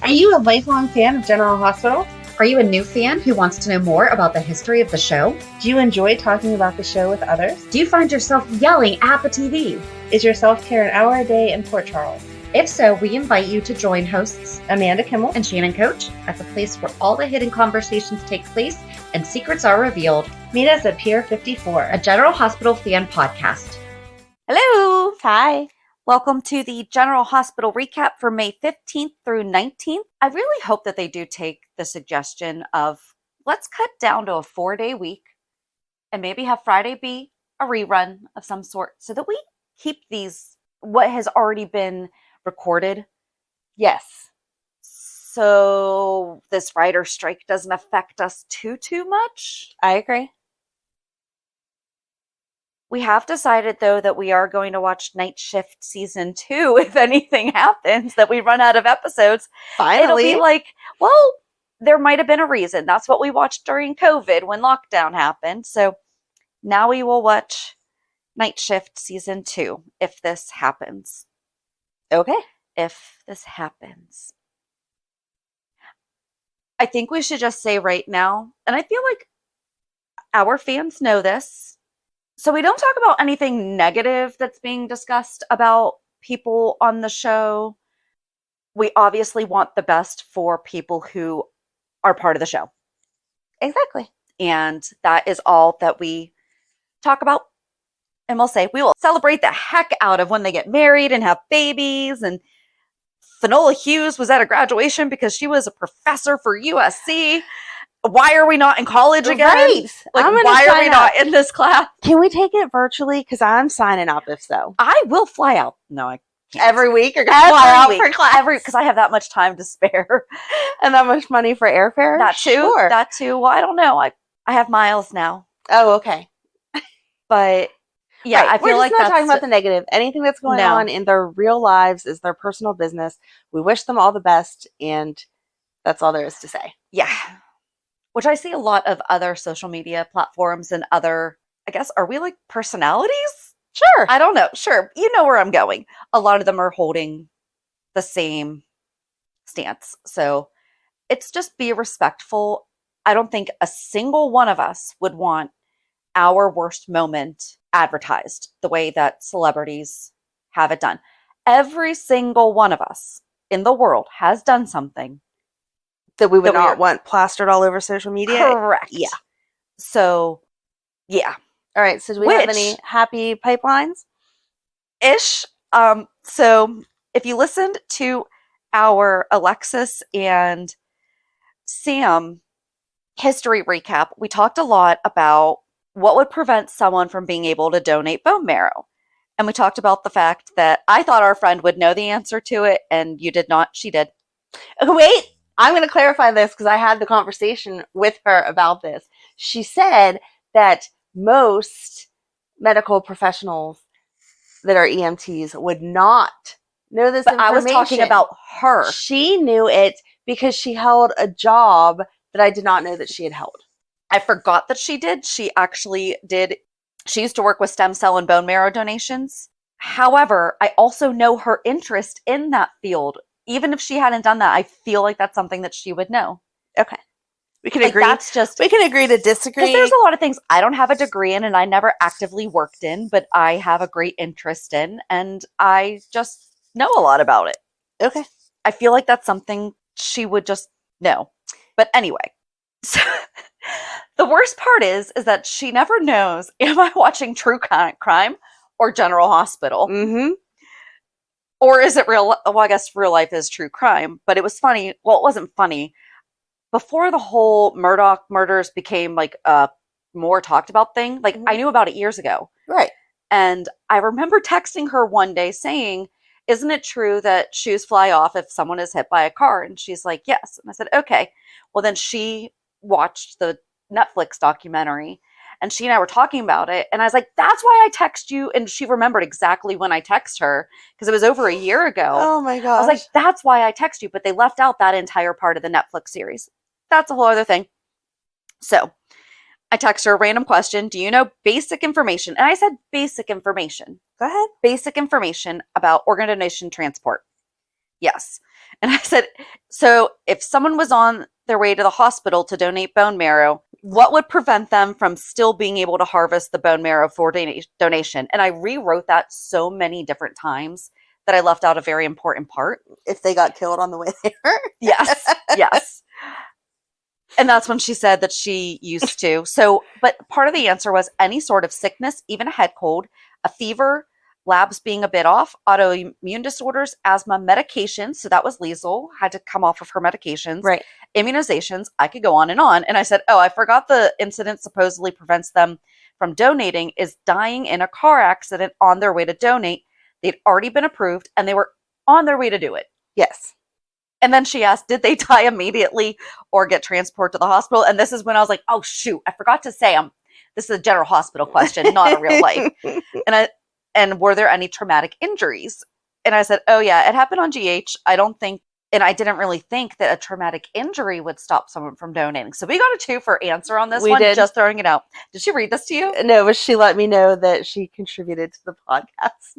Are you a lifelong fan of General Hospital? Are you a new fan who wants to know more about the history of the show? Do you enjoy talking about the show with others? Do you find yourself yelling at the TV? Is your self-care an hour a day in Port Charles? If so, we invite you to join hosts Amanda Kimmel and Shannon Coach at the place where all the hidden conversations take place and secrets are revealed. Meet us at Pier 54, a General Hospital fan podcast. Hello! Hi! Welcome to the General Hospital recap for May 15th through 19th. I really hope that they do take the suggestion of let's cut down to a 4-day week and maybe have Friday be a rerun of some sort so that we keep these, what has already been recorded. Yes. So this writer strike doesn't affect us too much. I agree. We have decided, though, that we are going to watch Night Shift Season 2 if anything happens, that we run out of episodes. Finally. It'll be like, well, there might have been a reason. That's what we watched during COVID when lockdown happened. So now we will watch Night Shift Season 2 if this happens. Okay. If this happens. I think we should just say right now, and I feel like our fans know this, so we don't talk about anything negative that's being discussed about people on the show. We obviously want the best for people who are part of the show. Exactly. And that is all that we talk about. And we'll say we will celebrate the heck out of when they get married and have babies. And Finola Hughes was at a graduation because she was a professor for USC. Why are we not in college again? Right. Like, why are we not in this class? Can we take it virtually? Because I'm signing up if so. I will fly out. No, I can't. Every week you're going to fly out for class? Because I have that much time to spare. And that much money for airfare? That too. Sure. That too. Well, I don't know. I have miles now. Oh, okay. But yeah, right. I feel like we're just not that's talking about the negative. Anything that's going on in their real lives is their personal business. We wish them all the best, and that's all there is to say. Yeah. Which I see a lot of other social media platforms and other, I guess, are we like personalities? Sure. I don't know. Sure. You know where I'm going. A lot of them are holding the same stance. So it's just be respectful. I don't think a single one of us would want our worst moment advertised the way that celebrities have it done. Every single one of us in the world has done something that we would not want plastered all over social media. Correct. Yeah. So, yeah. All right. So do we have any happy pipelines? Ish. So if you listened to our Alexis and Sam history recap, we talked a lot about what would prevent someone from being able to donate bone marrow. And we talked about the fact that I thought our friend would know the answer to it, and you did not. She did. Okay, wait. I'm going to clarify this because I had the conversation with her about this. She said that most medical professionals that are EMTs would not know this information. I was talking about her. She knew it because she held a job that I did not know that she had held. I forgot that she did. She actually did. She used to work with stem cell and bone marrow donations. However, I also know her interest in that field. Even if she hadn't done that, I feel like that's something that she would know. Okay. We can agree. We can agree to disagree. Because there's a lot of things I don't have a degree in and I never actively worked in, but I have a great interest in, and I just know a lot about it. Okay. I feel like that's something she would just know. But anyway, so the worst part is that she never knows, am I watching true crime or General Hospital? Mm-hmm. Or is it real? Well, I guess real life is true crime, but it was funny. Well, it wasn't funny. Before the whole Murdoch murders became like a more talked about thing, like I knew about it years ago. Right. And I remember texting her one day saying, isn't it true that shoes fly off if someone is hit by a car? And she's like, yes. And I said, okay. Well, then she watched the Netflix documentary and she and I were talking about it. And I was like, that's why I text you. And she remembered exactly when I text her because it was over a year ago. Oh my gosh. I was like, that's why I text you. But they left out that entire part of the Netflix series. That's a whole other thing. So I text her a random question. Do you know basic information? And I said basic information. Go ahead. Basic information about organ donation transport. Yes. And I said, so if someone was on their way to the hospital to donate bone marrow, what would prevent them from still being able to harvest the bone marrow for donation? And I rewrote that so many different times that I left out a very important part. If they got killed on the way there. Yes, yes. And that's when she said that she used to. So, but part of the answer was any sort of sickness, even a head cold, a fever, labs being a bit off, autoimmune disorders, asthma, medications. So that was Liesl, had to come off of her medications. Right. Immunizations. I could go on. And I said, oh, I forgot the incident supposedly prevents them from donating is dying in a car accident on their way to donate. They'd already been approved and they were on their way to do it. Yes. And then she asked, did they die immediately or get transported to the hospital? And this is when I was like, oh, shoot, I forgot to say this is a general hospital question, not a real life. And were there any traumatic injuries? And I said, oh, yeah, it happened on GH. I don't think, and I didn't really think that a traumatic injury would stop someone from donating. So we got a 2 for answer on this one, just throwing it out. Did she read this to you? No, but she let me know that she contributed to the podcast.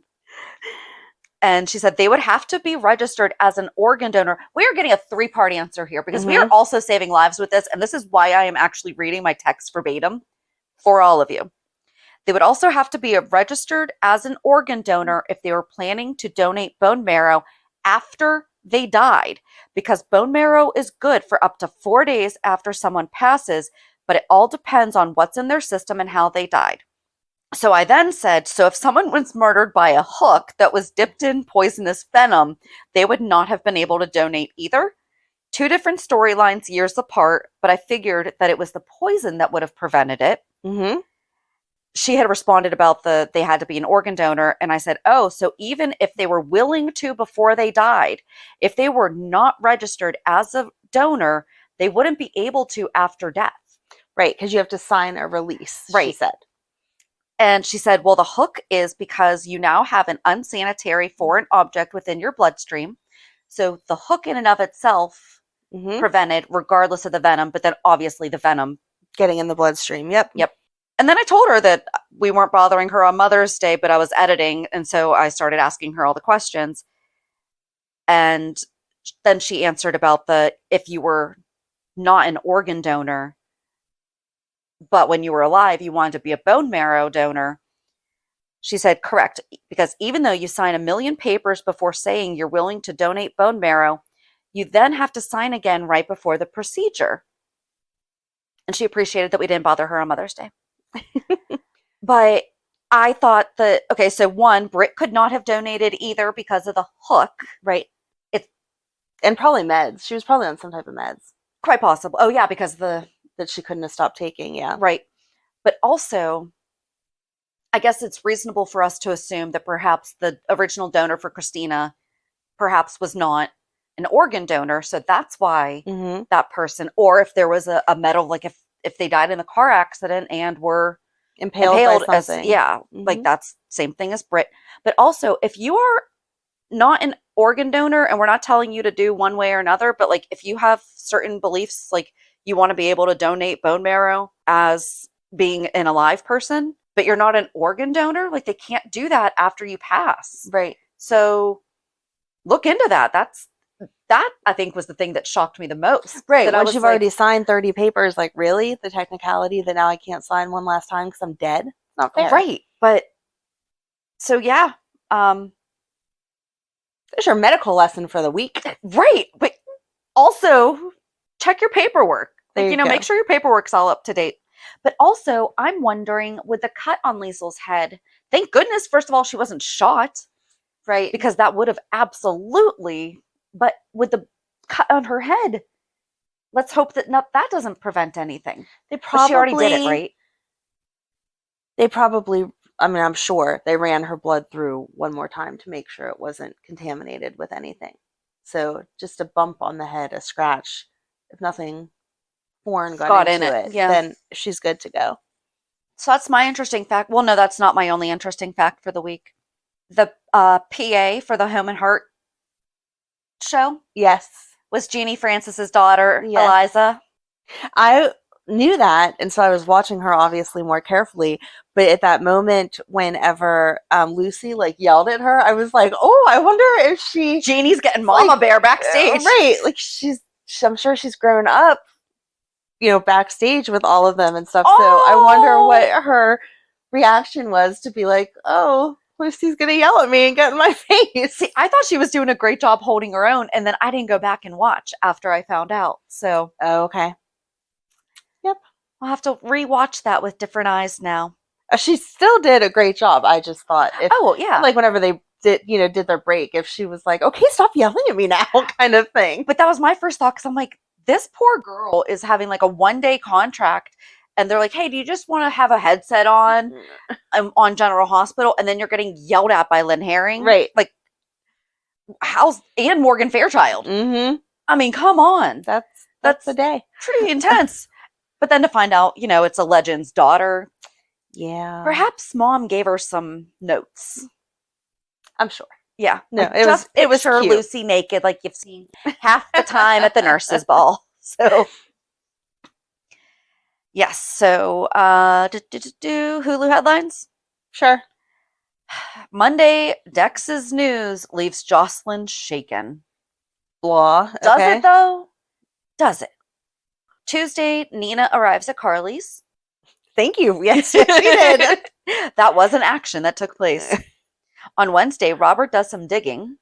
And she said they would have to be registered as an organ donor. We are getting a 3-part answer here because we are also saving lives with this. And this is why I am actually reading my text verbatim for all of you. They would also have to be registered as an organ donor if they were planning to donate bone marrow after they died, because bone marrow is good for up to 4 days after someone passes, but it all depends on what's in their system and how they died. So I then said, so if someone was murdered by a hook that was dipped in poisonous venom, they would not have been able to donate either. 2 different storylines years apart, but I figured that it was the poison that would have prevented it. Mm-hmm. She had responded about they had to be an organ donor. And I said, oh, so even if they were willing to before they died, if they were not registered as a donor, they wouldn't be able to after death. Right, because you have to sign a release, right. She said. And she said, well, the hook is because you now have an unsanitary foreign object within your bloodstream. So the hook in and of itself prevented, regardless of the venom, but then obviously the venom getting in the bloodstream. Yep. And then I told her that we weren't bothering her on Mother's Day, but I was editing. And so I started asking her all the questions. And then she answered about if you were not an organ donor, but when you were alive, you wanted to be a bone marrow donor. She said, correct, because even though you sign 1 million papers before saying you're willing to donate bone marrow, you then have to sign again right before the procedure. And she appreciated that we didn't bother her on Mother's Day. But I thought that, okay, so 1, Britt could not have donated either because of the hook. Right. And probably meds. She was probably on some type of meds. Quite possible. Oh, yeah, because that she couldn't have stopped taking, yeah. Right. But also, I guess it's reasonable for us to assume that perhaps the original donor for Christina perhaps was not an organ donor. So that's why that person, or if there was a medical, like if they died in a car accident and were impaled by something. Like that's same thing as Britt. But also, if you are not an organ donor, and we're not telling you to do one way or another, but like if you have certain beliefs, like you want to be able to donate bone marrow as being an alive person, but you're not an organ donor, like they can't do that after you pass. Right. So look into that. That I think was the thing that shocked me the most. Right. Once you've already signed 30 papers, like really? The technicality that now I can't sign one last time because I'm dead? It's not fair. Right. But so yeah. There's your medical lesson for the week. Right. But also check your paperwork. Like, Go. Make sure your paperwork's all up to date. But also, I'm wondering, with the cut on Liesl's head, thank goodness, first of all, she wasn't shot. Right. Because that would have absolutely, but with the cut on her head, let's hope that that doesn't prevent anything. She already did it, right? They probably, I'm sure they ran her blood through one more time to make sure it wasn't contaminated with anything. So just a bump on the head, a scratch, if nothing foreign got into it, then she's good to go. So that's my interesting fact. Well, no, that's not my only interesting fact for the week. The PA for the Home and Heart show, yes, was Jeannie Francis's daughter, Eliza. I knew that, and so I was watching her obviously more carefully, But at that moment, whenever Lucy like yelled at her, I was like, oh, I wonder if she Jeannie's getting Mama like, Bear backstage. right? Like I'm sure she's grown up, backstage with all of them and stuff. So I wonder what her reaction was to be like, oh, Lucy's gonna yell at me and get in my face. See, I thought she was doing a great job holding her own, and then I didn't go back and watch after I found out. So, Oh, okay. Yep. I'll have to rewatch that with different eyes now. She still did a great job. I just thought, Yeah. like whenever they did their break, if she was like, okay, stop yelling at me now, kind of thing. But that was my first thought, because I'm like, this poor girl is having like a 1-day contract, and they're like, hey, do you just want to have a headset on General Hospital? And then you're getting yelled at by Lynn Herring. Right. Like, and Morgan Fairchild. Mm-hmm. I mean, come on. That's the day. Pretty intense. But then to find out, it's a legend's daughter. Yeah. Perhaps mom gave her some notes. I'm sure. Yeah. No, like, it was her cute. Lucy naked, like you've seen half the time at the nurse's ball. So yes. So Hulu headlines. Sure. Monday, Dex's news leaves Jocelyn shaken. Blah. Does okay. it though? Does it? Tuesday, Nina arrives at Carly's. Thank you. Yes, she did. That was an action that took place. On Wednesday, Robert does some digging.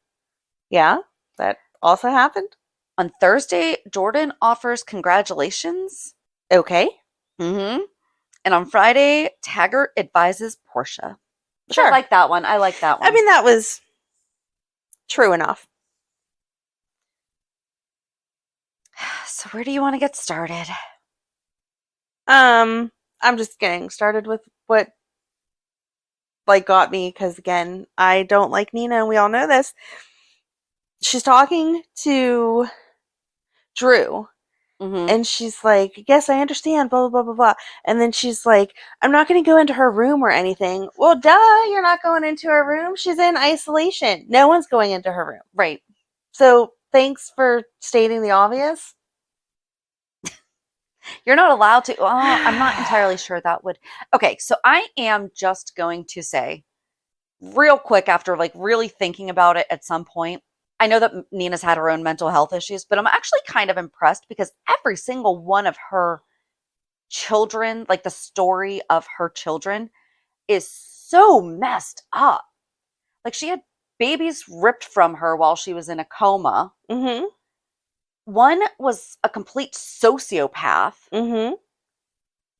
Yeah, that also happened. On Thursday, Jordan offers congratulations. Okay. Mm-hmm. And on Friday, Taggert advises Portia. Sure. I like that one. I mean, that was true enough. So where do you want to get started? I'm just getting started with what got me, because again, I don't like Nina, and we all know this. She's talking to Drew, and she's like, yes, I understand, blah, blah, blah, blah, blah. And then she's like, I'm not going to go into her room or anything. Well, duh, you're not going into her room. She's in isolation. No one's going into her room. Right. So thanks for stating the obvious. You're not allowed to. Well, I'm not entirely sure that would. Okay, so I am just going to say real quick, after really thinking about it at some point, I know that Nina's had her own mental health issues, but I'm actually kind of impressed because every single one of her children, the story of her children, is so messed up. She had babies ripped from her while she was in a coma. Mm-hmm. One was a complete sociopath. Mm-hmm.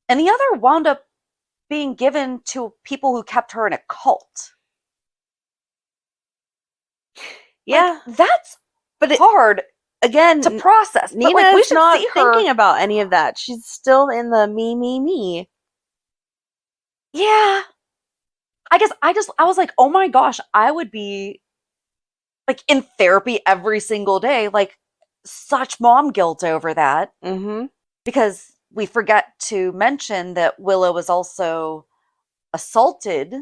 And the other wound up being given to people who kept her in a cult. Yeah. That's hard again to process. Nina but we is should not see her thinking about any of that. She's still in the me. Yeah. I guess I was like, oh my gosh, I would be in therapy every single day. Such mom guilt over that. Mm-hmm. Because we forget to mention that Willow was also assaulted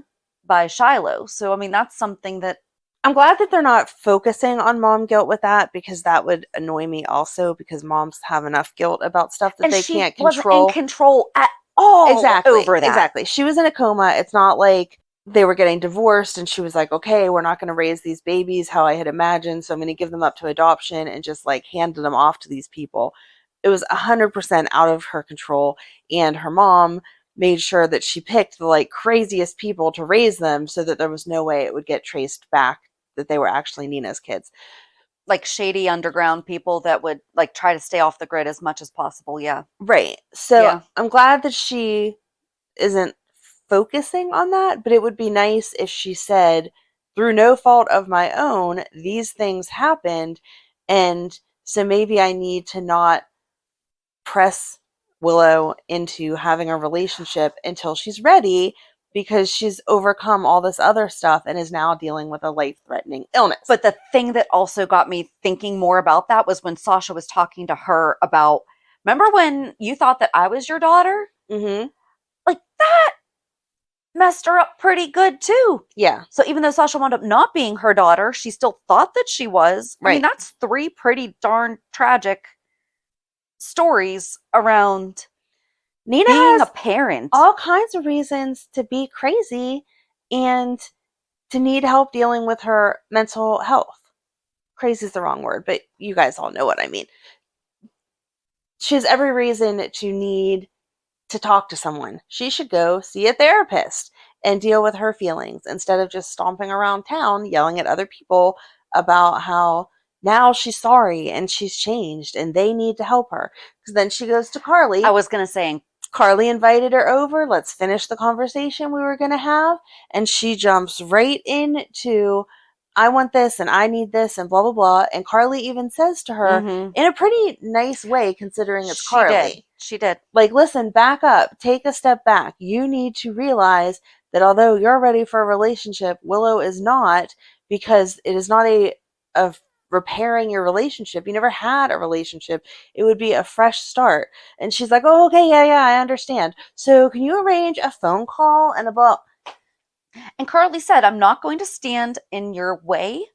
by Shiloh. So, I mean, that's something that I'm glad that they're not focusing on mom guilt with that, because that would annoy me also, because moms have enough guilt about stuff that they can't control. Wasn't in control at all. Exactly. Over that. Exactly. She was in a coma. It's not like they were getting divorced and she was like, okay, we're not going to raise these babies how I had imagined, so I'm going to give them up to adoption and just handed them off to these people. It was 100% out of her control, and her mom made sure that she picked the craziest people to raise them so that there was no way it would get traced back that they were actually Nina's kids. Shady underground people that would try to stay off the grid as much as possible. Yeah. Right. So yeah. I'm glad that she isn't focusing on that, but it would be nice if she said, through no fault of my own, these things happened, and so maybe I need to not press Willow into having a relationship until she's ready, because she's overcome all this other stuff and is now dealing with a life-threatening illness. But the thing that also got me thinking more about that was when Sasha was talking to her about, remember when you thought that I was your daughter? Mm-hmm. That messed her up pretty good too. Yeah. So even though Sasha wound up not being her daughter, she still thought that she was. Right. I mean, that's 3 pretty darn tragic stories around Nina being has a parent. all kinds of reasons to be crazy and to need help dealing with her mental health. Crazy is the wrong word, but you guys all know what I mean. She has every reason to need to talk to someone. She should go see a therapist and deal with her feelings instead of just stomping around town yelling at other people about how now she's sorry and she's changed and they need to help her. Because then she goes to Carly. I was going to say, Carly invited her over. Let's finish the conversation we were going to have. And she jumps right into, I want this and I need this and blah, blah, blah. And Carly even says to her in a pretty nice way, considering it's Carly. She did. Like, listen, back up. Take a step back. You need to realize that although you're ready for a relationship, Willow is not, because it is not a repairing your relationship. You never had a relationship. It would be a fresh start. And she's like, oh, okay, yeah, I understand. So can you arrange a phone call and a blah? And Carly said, I'm not going to stand in your way,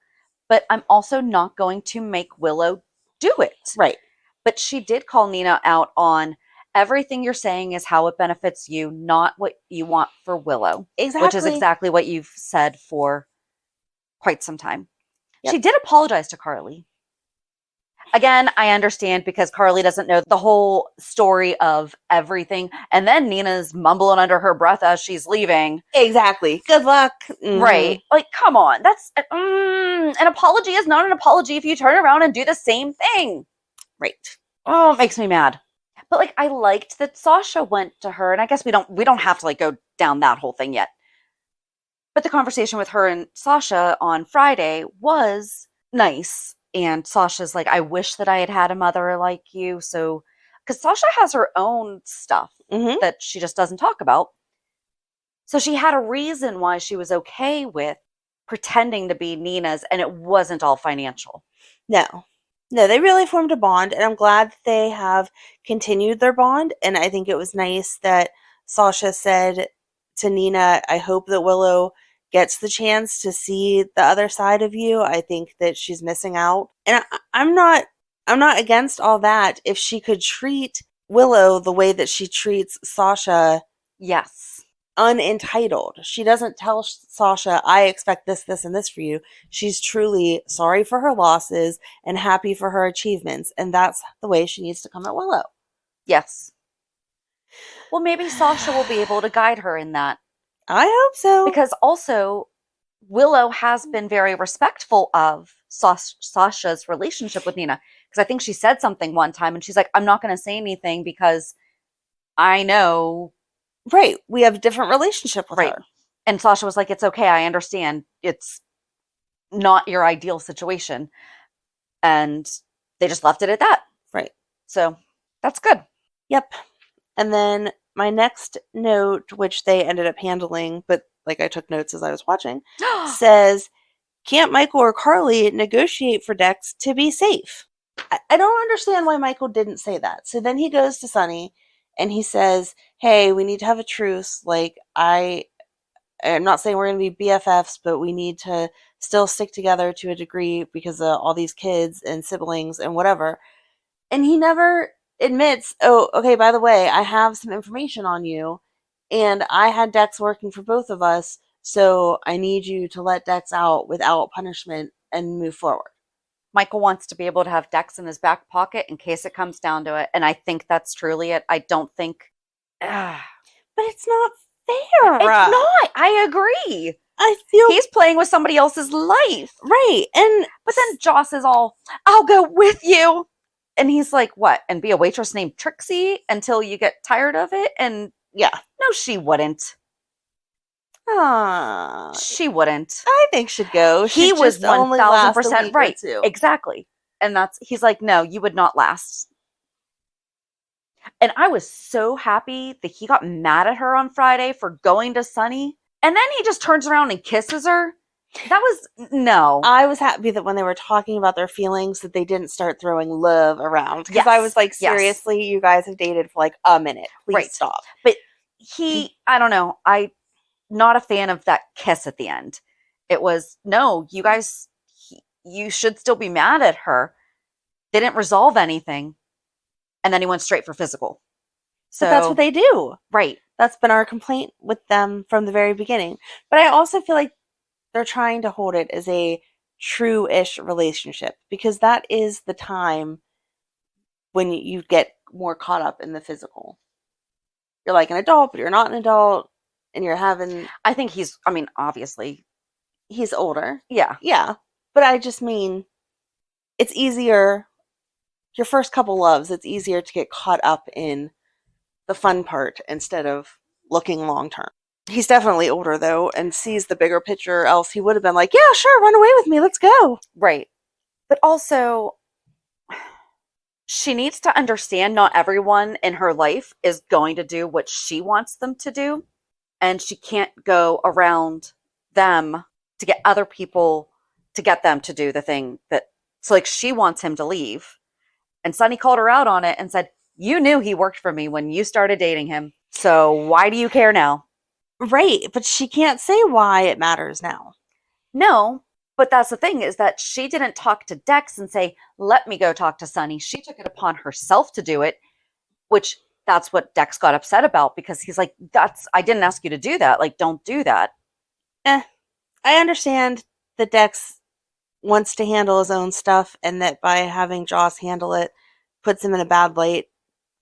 but I'm also not going to make Willow do it. Right. But she did call Nina out on everything you're saying is how it benefits you, not what you want for Willow. Exactly. Which is exactly what you've said for quite some time. Yep. She did apologize to Carly. Again, I understand because Carly doesn't know the whole story of everything. And then Nina's mumbling under her breath as she's leaving. Exactly. Good luck. Mm-hmm. Right. Like, come on. That's an apology is not an apology if you turn around and do the same thing. Right. Oh, it makes me mad. But like, I liked that Sasha went to her, and I guess we don't have to like go down that whole thing yet. But the conversation with her and Sasha on Friday was nice. And Sasha's like, I wish that I had had a mother like you. So, because Sasha has her own stuff that she just doesn't talk about. So she had a reason why she was okay with pretending to be Nina's, and it wasn't all financial. No, they really formed a bond, and I'm glad that they have continued their bond. And I think it was nice that Sasha said to Nina, I hope that Willow gets the chance to see the other side of you. I think that she's missing out. And I'm not against all that if she could treat Willow the way that she treats Sasha. Yes. Unentitled. She doesn't tell Sasha, I expect this, this, and this for you. She's truly sorry for her losses and happy for her achievements. And that's the way she needs to come at Willow. Yes. Well, maybe Sasha will be able to guide her in that. I hope so. Because also, Willow has been very respectful of Sasha's relationship with Nina. Because I think she said something one time and she's like, I'm not going to say anything because I know. Right. We have a different relationship with her. And Sasha was like, it's okay. I understand. It's not your ideal situation. And they just left it at that. Right. So that's good. Yep. And then my next note, which they ended up handling, but like I took notes as I was watching, says, can't Michael or Carly negotiate for Dex to be safe? I don't understand why Michael didn't say that. So then he goes to Sonny and he says, hey, we need to have a truce. Like, I'm not saying we're going to be BFFs, but we need to still stick together to a degree because of all these kids and siblings and whatever. And he never admits, oh, okay, by the way, I have some information on you, and I had Dex working for both of us, so I need you to let Dex out without punishment and move forward. Michael wants to be able to have Dex in his back pocket in case it comes down to it, and I think that's truly it. I don't think... But it's not fair. It's not. I agree. I feel... He's playing with somebody else's life. Right, But then Joss is all, I'll go with you. And he's like, what? And be a waitress named Trixie until you get tired of it? And yeah. No, she wouldn't. She wouldn't. I think she'd go. He was 1,000% right. Too. Exactly. And he's like, no, you would not last. And I was so happy that he got mad at her on Friday for going to Sonny. And then he just turns around and kisses her. That was, no. I was happy that when they were talking about their feelings that they didn't start throwing love around. Because I was like, seriously, you guys have dated for like a minute. Please stop. But I don't know. I'm not a fan of that kiss at the end. It was, no, you guys, you should still be mad at her. They didn't resolve anything. And then he went straight for physical. So But that's what they do. right. That's been our complaint with them from the very beginning. But I also feel like they're trying to hold it as a true-ish relationship because that is the time when you get more caught up in the physical. You're like an adult, but you're not an adult, and you're having... I think obviously. He's older. Yeah. Yeah. But I just mean, it's easier, your first couple loves, it's easier to get caught up in the fun part instead of looking long-term. He's definitely older, though, and sees the bigger picture, else he would have been like, yeah, sure, run away with me, let's go. Right. But also, she needs to understand not everyone in her life is going to do what she wants them to do. And she can't go around them to get other people to get them to do the thing that... So, like, she wants him to leave. And Sonny called her out on it and said, you knew he worked for me when you started dating him. So why do you care now? Right, but she can't say why it matters now. No, but that's the thing, is that she didn't talk to Dex and say, let me go talk to Sonny. She took it upon herself to do it, which that's what Dex got upset about, because he's like, I didn't ask you to do that. Like, don't do that. I understand that Dex wants to handle his own stuff and that by having Joss handle it puts him in a bad light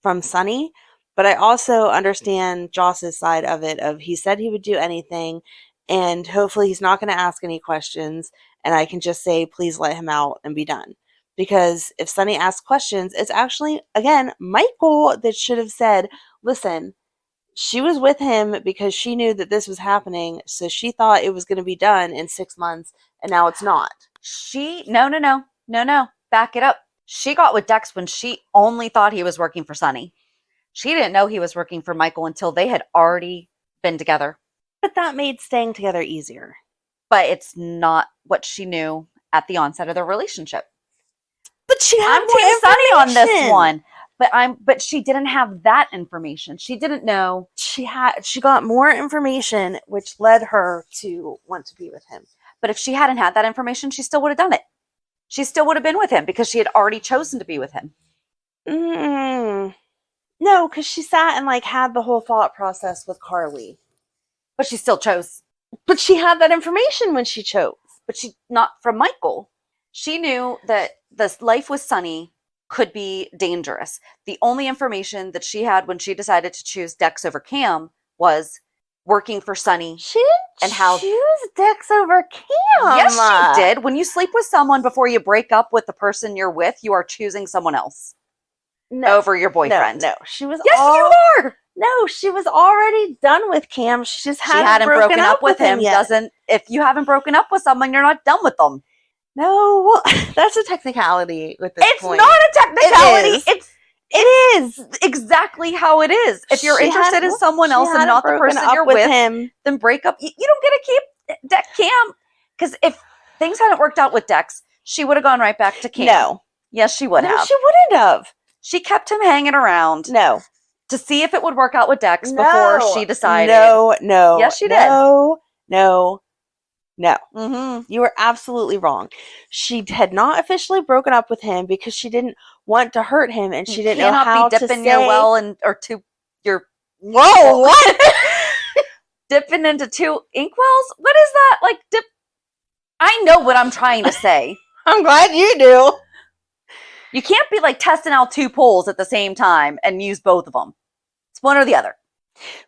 from Sonny. But I also understand Joss's side of it, of he said he would do anything and hopefully he's not going to ask any questions and I can just say, please let him out and be done. Because if Sonny asks questions, it's actually, again, Michael that should have said, listen, she was with him because she knew that this was happening, so she thought it was going to be done in 6 months, and now it's not. No. Back it up. She got with Dex when she only thought he was working for Sonny. She didn't know he was working for Michael until they had already been together. But that made staying together easier. But it's not what she knew at the onset of their relationship. But she had I'm more Team Sonny on this information. one. But she didn't have that information. She didn't know. She got more information, which led her to want to be with him. But if she hadn't had that information, she still would have done it. She still would have been with him because she had already chosen to be with him. No, because she sat and had the whole thought process with Carly. But she still chose. But she had that information when she chose. But she not from Michael. She knew that this life with Sonny could be dangerous. The only information that she had when she decided to choose Dex over Cam was working for Sonny. She didn't choose Dex over Cam. Yes, she did. When you sleep with someone before you break up with the person you're with, you are choosing someone else over your boyfriend. No, she was. Yes, you are. No, she was already done with Cam. She just hadn't broken up with him yet. If you haven't broken up with someone, you're not done with them. No, that's a technicality with this point. It's not a technicality. It is exactly how it is. If you're interested in someone else and not the person you're with him, then break up. You don't get to keep Cam. Because if things hadn't worked out with Dex, she would have gone right back to Cam. No. Yes, she would have. She wouldn't have. She kept him hanging around. No. To see if it would work out with Dex before she decided. No. Yes, she did. No. Mm-hmm. You were absolutely wrong. She had not officially broken up with him because she didn't want to hurt him, and she didn't know how to dipping say... your well or to your... Whoa, what? Dipping into two inkwells? What is that? Dip... I know what I'm trying to say. I'm glad you do. You can't be testing out two poles at the same time and use both of them. It's one or the other.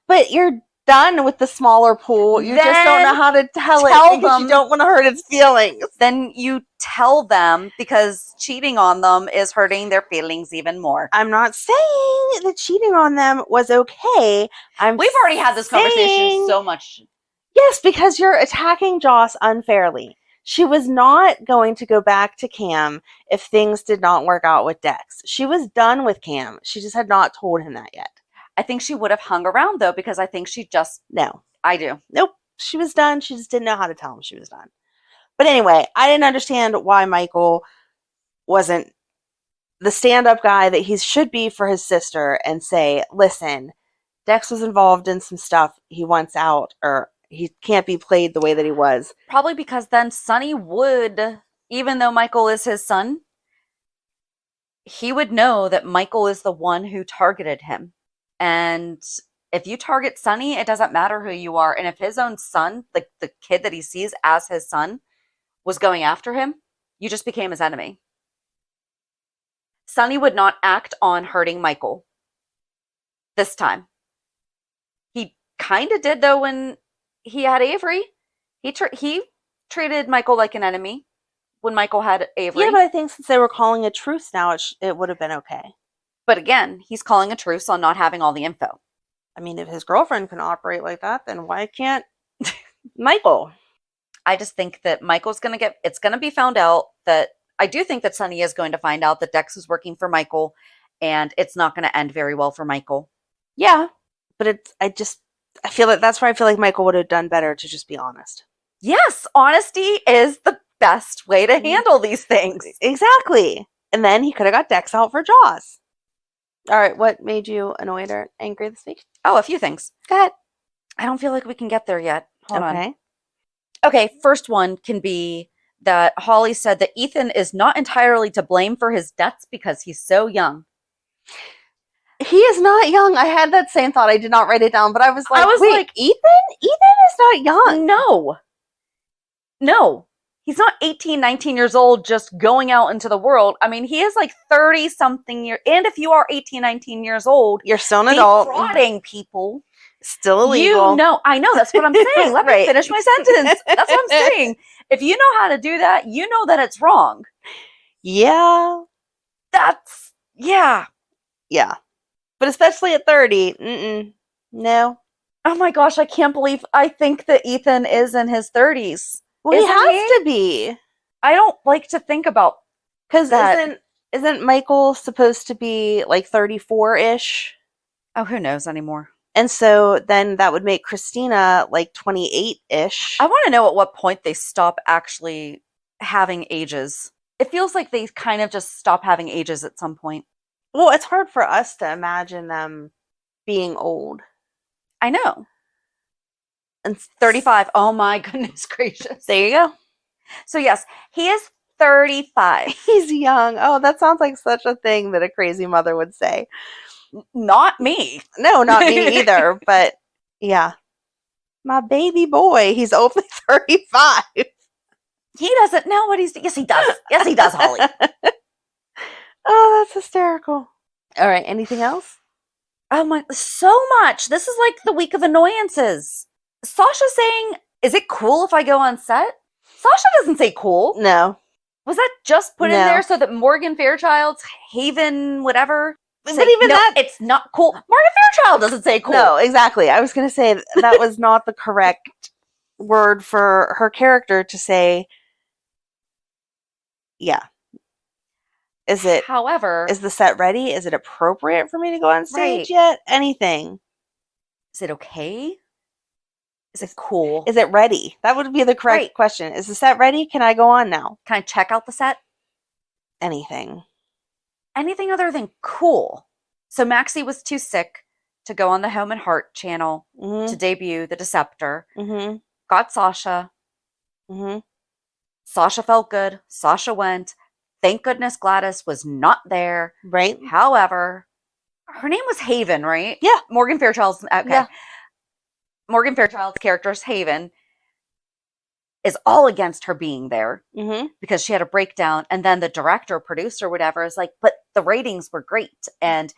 But you're done with the smaller pool. You just don't know how to tell it because you don't want to hurt its feelings. Then you tell them, because cheating on them is hurting their feelings even more. I'm not saying that cheating on them was okay. We've already had this conversation so much. Yes, because you're attacking Joss unfairly. She was not going to go back to Cam if things did not work out with Dex. She was done with Cam. She just had not told him that yet. I think she would have hung around, though, because I think she just... No. I do. Nope. She was done. She just didn't know how to tell him she was done. But anyway, I didn't understand why Michael wasn't the stand-up guy that he should be for his sister and say, listen, Dex was involved in some stuff he wants out, or he can't be played the way that he was. Probably because then Sonny would, even though Michael is his son, he would know that Michael is the one who targeted him. And if you target Sonny, it doesn't matter who you are. And if his own son, like the kid that he sees as his son, was going after him, you just became his enemy. Sonny would not act on hurting Michael this time. He kind of did, though, when he had Avery. He treated Michael like an enemy when Michael had Avery. Yeah, but I think since they were calling a truce now, it would have been okay. But again, he's calling a truce on not having all the info. I mean, if his girlfriend can operate like that, then why can't Michael? I just think that Michael's going to it's going to be found out that, I do think that Sonny is going to find out that Dex is working for Michael, and it's not going to end very well for Michael. Yeah, but I feel like that's where I feel like Michael would have done better to just be honest. Yes, honesty is the best way to handle these things. Exactly. And then he could have got Dex out for Jaws. All right, what made you annoyed or angry this week? Oh, a few things. Go ahead. I don't feel like we can get there yet. Hold on. Okay. Okay, first one can be that Holly said that Ethan is not entirely to blame for his debts because he's so young. He is not young. I had that same thought. I did not write it down, but I was like, wait, Ethan? Ethan is not young. No. He's not 18, 19 years old just going out into the world. I mean, he is like 30-something years. And if you are 18, 19 years old, you're still an adult. Defrauding people. Still illegal. I know. That's what I'm saying. Let me finish my sentence. That's what I'm saying. If you know how to do that, you know that it's wrong. Yeah. Yeah. But especially at 30, no. Oh my gosh, I can't believe I think that Ethan is in his 30s. Well, he has to be. I don't like to think about because isn't Michael supposed to be like 34-ish? Oh, who knows anymore? And so then that would make Christina like 28-ish. I want to know at what point they stop actually having ages. It feels like they kind of just stop having ages at some point. Well, it's hard for us to imagine them being old. I know. And 35. Oh my goodness gracious. There you go. So yes, he is 35. He's young. Oh, that sounds like such a thing that a crazy mother would say. Not me. No, not me either. But yeah. My baby boy, he's only 35. He doesn't know what he's... Yes, he does. Yes, he does, Holly. Oh, that's hysterical. All right, anything else? Oh my, so much. This is like the week of annoyances. Sasha saying, is it cool if I go on set? Sasha doesn't say cool. No. Was that just put in there so that Morgan Fairchild's Haven, whatever? But even that... It's not cool. Morgan Fairchild doesn't say cool. No, exactly. I was going to say that was not the correct word for her character to say, yeah. However, is the set ready? Is it appropriate for me to go on stage yet? Anything. Is it okay? Is it cool? Is it ready? That would be the correct question. Is the set ready? Can I go on now? Can I check out the set? Anything. Anything other than cool. So Maxie was too sick to go on the Home and Heart channel to debut The Deceptor. Got Sasha. Sasha felt good. Sasha went. Thank goodness Gladys was not there. Right. However, her name was Haven, right? Yeah. Morgan Fairchild's... Okay. Yeah. Morgan Fairchild's character's Haven is all against her being there because she had a breakdown. And then the director, producer, whatever, is like, but the ratings were great. And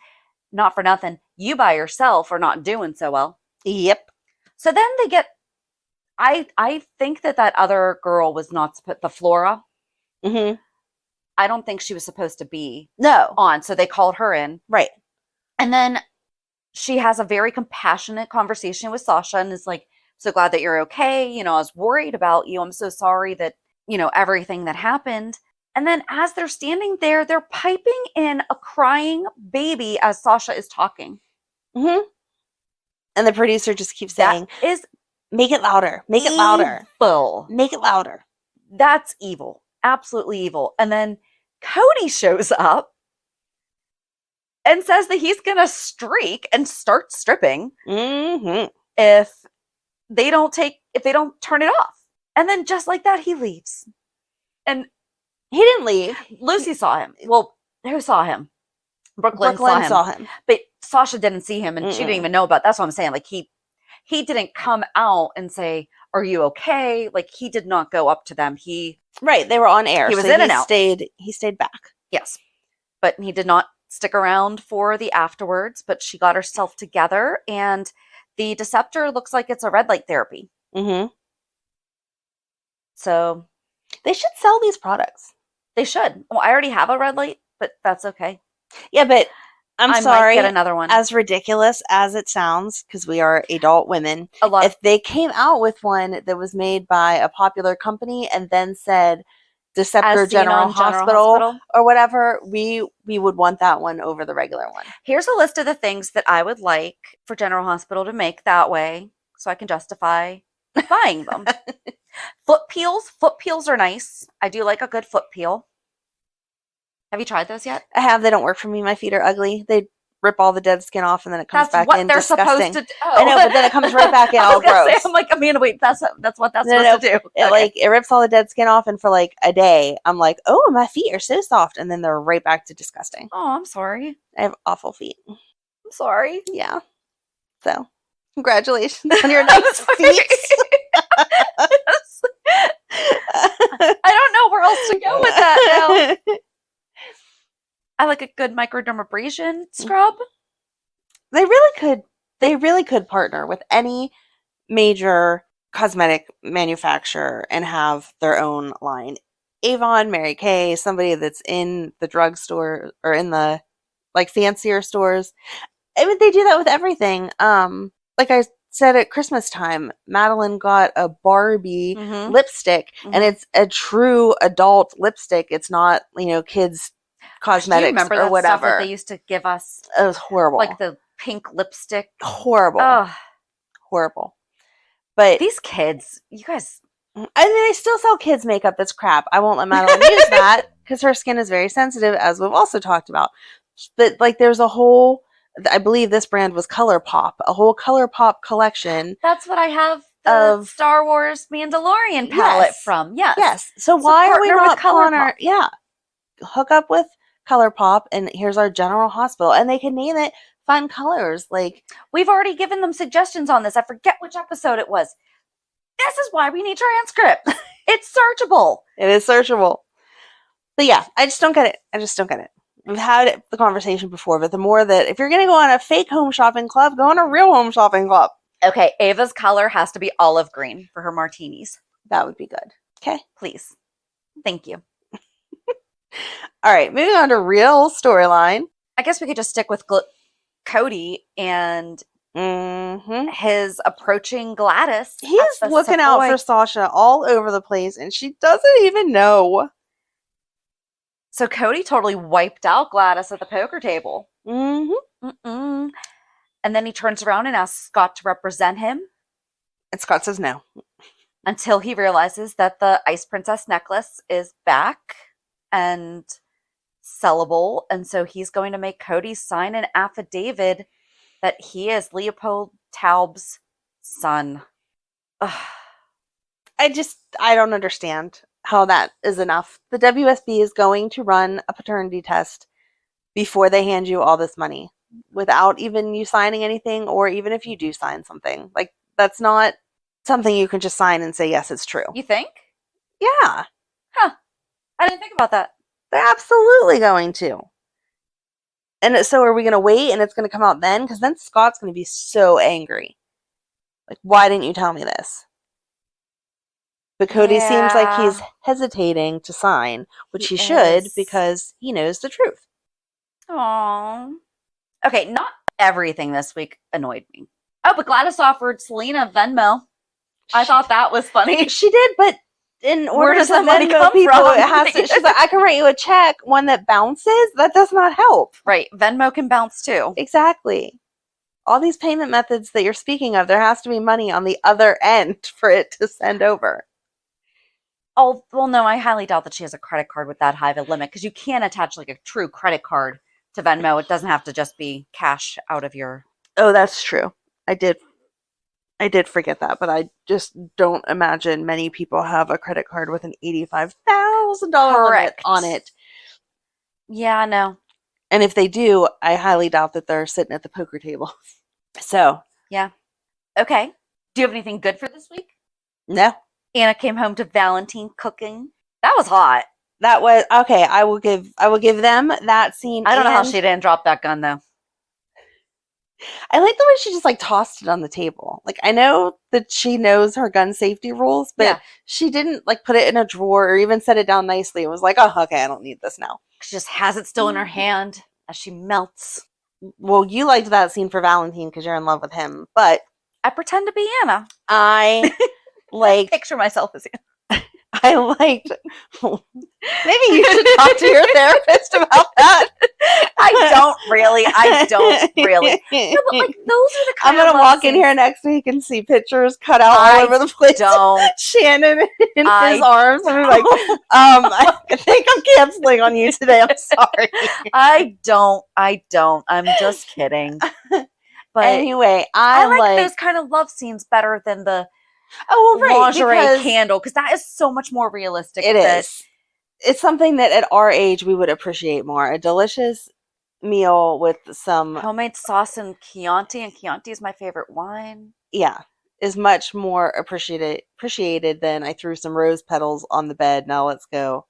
not for nothing, you by yourself are not doing so well. Yep. So then they get... I think that other girl was not... The Flora. I don't think she was supposed to be on. So they called her in. Right. And then she has a very compassionate conversation with Sasha and is like, so glad that you're okay. You know, I was worried about you. I'm so sorry that, you know, everything that happened. And then as they're standing there, they're piping in a crying baby as Sasha is talking. And the producer just keeps saying, make it louder. Make it louder. Make it louder. That's evil. Absolutely evil. And then Cody shows up and says that he's going to streak and start stripping if they don't turn it off. And then just like that, he leaves. And he didn't leave. Lucy saw him. Well, who saw him? Brooklyn saw him. saw him. But Sasha didn't see him and she didn't even know about it. That's what I'm saying. Like he didn't come out and say, "Are you okay?" Like he did not go up to them. Right, they were on air. He was so in and out. He stayed back. Yes. But he did not stick around for the afterwards, but she got herself together, and the Deceptor looks like it's a red light therapy. Mm-hmm. So they should sell these products. They should. Well, I already have a red light, but that's okay. Yeah, but I sorry. Might get another one. As ridiculous as it sounds, because we are adult women, if they came out with one that was made by a popular company and then said Deceptor General Hospital or whatever, we would want that one over the regular one. Here's a list of the things that I would like for General Hospital to make that way so I can justify buying them. Foot peels. Foot peels are nice. I do like a good foot peel. Have you tried those yet? I have. They don't work for me. My feet are ugly. They rip all the dead skin off and then it comes back in. That's what they're supposed to do. I know, but then it comes right back in all gross. I'm like, Amanda, wait, that's what that's supposed to do. It rips all the dead skin off, and for like a day, I'm like, oh, my feet are so soft, and then they're right back to disgusting. Oh, I'm sorry. I have awful feet. I'm sorry. Yeah. So, congratulations on your nice feet. I don't know where else to go with that now. I like a good microdermabrasion scrub. They really could partner with any major cosmetic manufacturer and have their own line. Avon, Mary Kay, somebody that's in the drugstore or in the like fancier stores. I mean, they do that with everything. Like I said at Christmas time, Madeline got a Barbie lipstick, and it's a true adult lipstick. It's not, kids cosmetics remember or that whatever. Stuff that they used to give us? It was horrible. Like the pink lipstick. Horrible. Ugh. Horrible. But these kids, you guys. And then they still sell kids makeup that's crap. I won't let Madeline use that because her skin is very sensitive, as we've also talked about. But like there's a whole, I believe this brand was ColourPop, a whole ColourPop collection. That's what I have the Star Wars Mandalorian palette from. Yes. Yes. So why are we not ColourPop? Yeah. Hook up with ColourPop and here's our General Hospital. And they can name it fun colors. Like we've already given them suggestions on this. I forget which episode it was. This is why we need transcript. It's searchable. It is searchable. But yeah, I just don't get it. We've had the conversation before, but the more that if you're going to go on a fake home shopping club, go on a real home shopping club. Okay, Ava's color has to be olive green for her martinis. That would be good. Okay. Please. Thank you. All right, moving on to real storyline. I guess we could just stick with Cody and his approaching Gladys. He's looking out for Sasha all over the place, and she doesn't even know. So Cody totally wiped out Gladys at the poker table. Mm-hmm. And then he turns around and asks Scott to represent him. And Scott says no. Until he realizes that the Ice Princess necklace is back and sellable. And so he's going to make Cody sign an affidavit that he is Leopold Taub's son. Ugh. I don't understand how that is enough. The WSB is going to run a paternity test before they hand you all this money without even you signing anything, or even if you do sign something. Like, that's not something you can just sign and say, yes, it's true. You think? Yeah. Huh. I didn't think about that. They're absolutely going to. And so are we going to wait and it's going to come out then? Because then Scott's going to be so angry. Like, why didn't you tell me this? But Cody seems like he's hesitating to sign, which he should, because he knows the truth. Aww. Okay, not everything this week annoyed me. Oh, but Gladys offered Selena Venmo. I thought that was funny. She did, but in order to Venmo people, it has to. She's like, I can write you a check, one that bounces. That does not help. Right, Venmo can bounce too. Exactly. All these payment methods that you're speaking of, there has to be money on the other end for it to send over. Oh, well, no, I highly doubt that she has a credit card with that high of a limit, because you can't attach like a true credit card to Venmo. It doesn't have to just be cash out of your... Oh, that's true. I did forget that, but I just don't imagine many people have a credit card with an $85,000 limit on it. Yeah, no. And if they do, I highly doubt that they're sitting at the poker table. So, Yeah. Okay. Do you have anything good for this week? no. Anna came home to Valentin cooking. That was hot. That was okay. I will give them that scene. I don't know how and she didn't drop that gun though. I like the way she just like tossed it on the table. Like I know that she knows her gun safety rules, but Yeah. she didn't like put it in a drawer or even set it down nicely. It was like, oh, okay, I don't need this now. She just has it still in her hand as she melts. Well, you liked that scene for Valentin because you're in love with him, but I pretend to be Anna. I like Picture myself as Anna. I liked. Maybe you should talk to your therapist about that. I don't really. No, but like those are the I'm kind of gonna walk in here next week and see pictures cut out all over the place. Don't. Shannon in his arms and be like, I think I'm canceling on you today. I'm sorry. I don't. I'm just kidding. But anyway, I like those kind of love scenes better than the lingerie candle because that is so much more realistic. It is. It's something that at our age we would appreciate more. A delicious meal with some homemade sauce and Chianti is my favorite wine. Yeah, is much more appreciated than I threw some rose petals on the bed. Now let's go.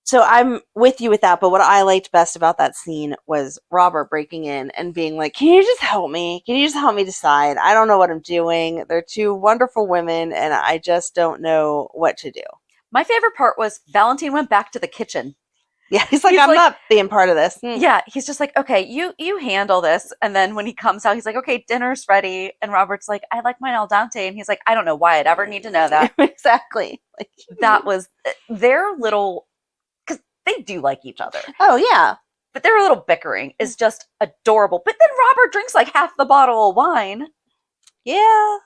So I'm with you with that, but what I liked best about that scene was Robert breaking in and being like, can you just help me? Can you just help me decide? I don't know what I'm doing. They're two wonderful women, and I just don't know what to do. My favorite part was Valentin went back to the kitchen. Yeah, he's like, I'm not being part of this. Yeah, he's just like, okay, you handle this. And then when he comes out, he's like, okay, dinner's ready. And Robert's like, I like mine al dente. And he's like, I don't know why I'd ever need to know that. Exactly. Like, that was their little... They do like each other. Oh, yeah. But their little bickering is just adorable. But then Robert drinks like half the bottle of wine. Yeah.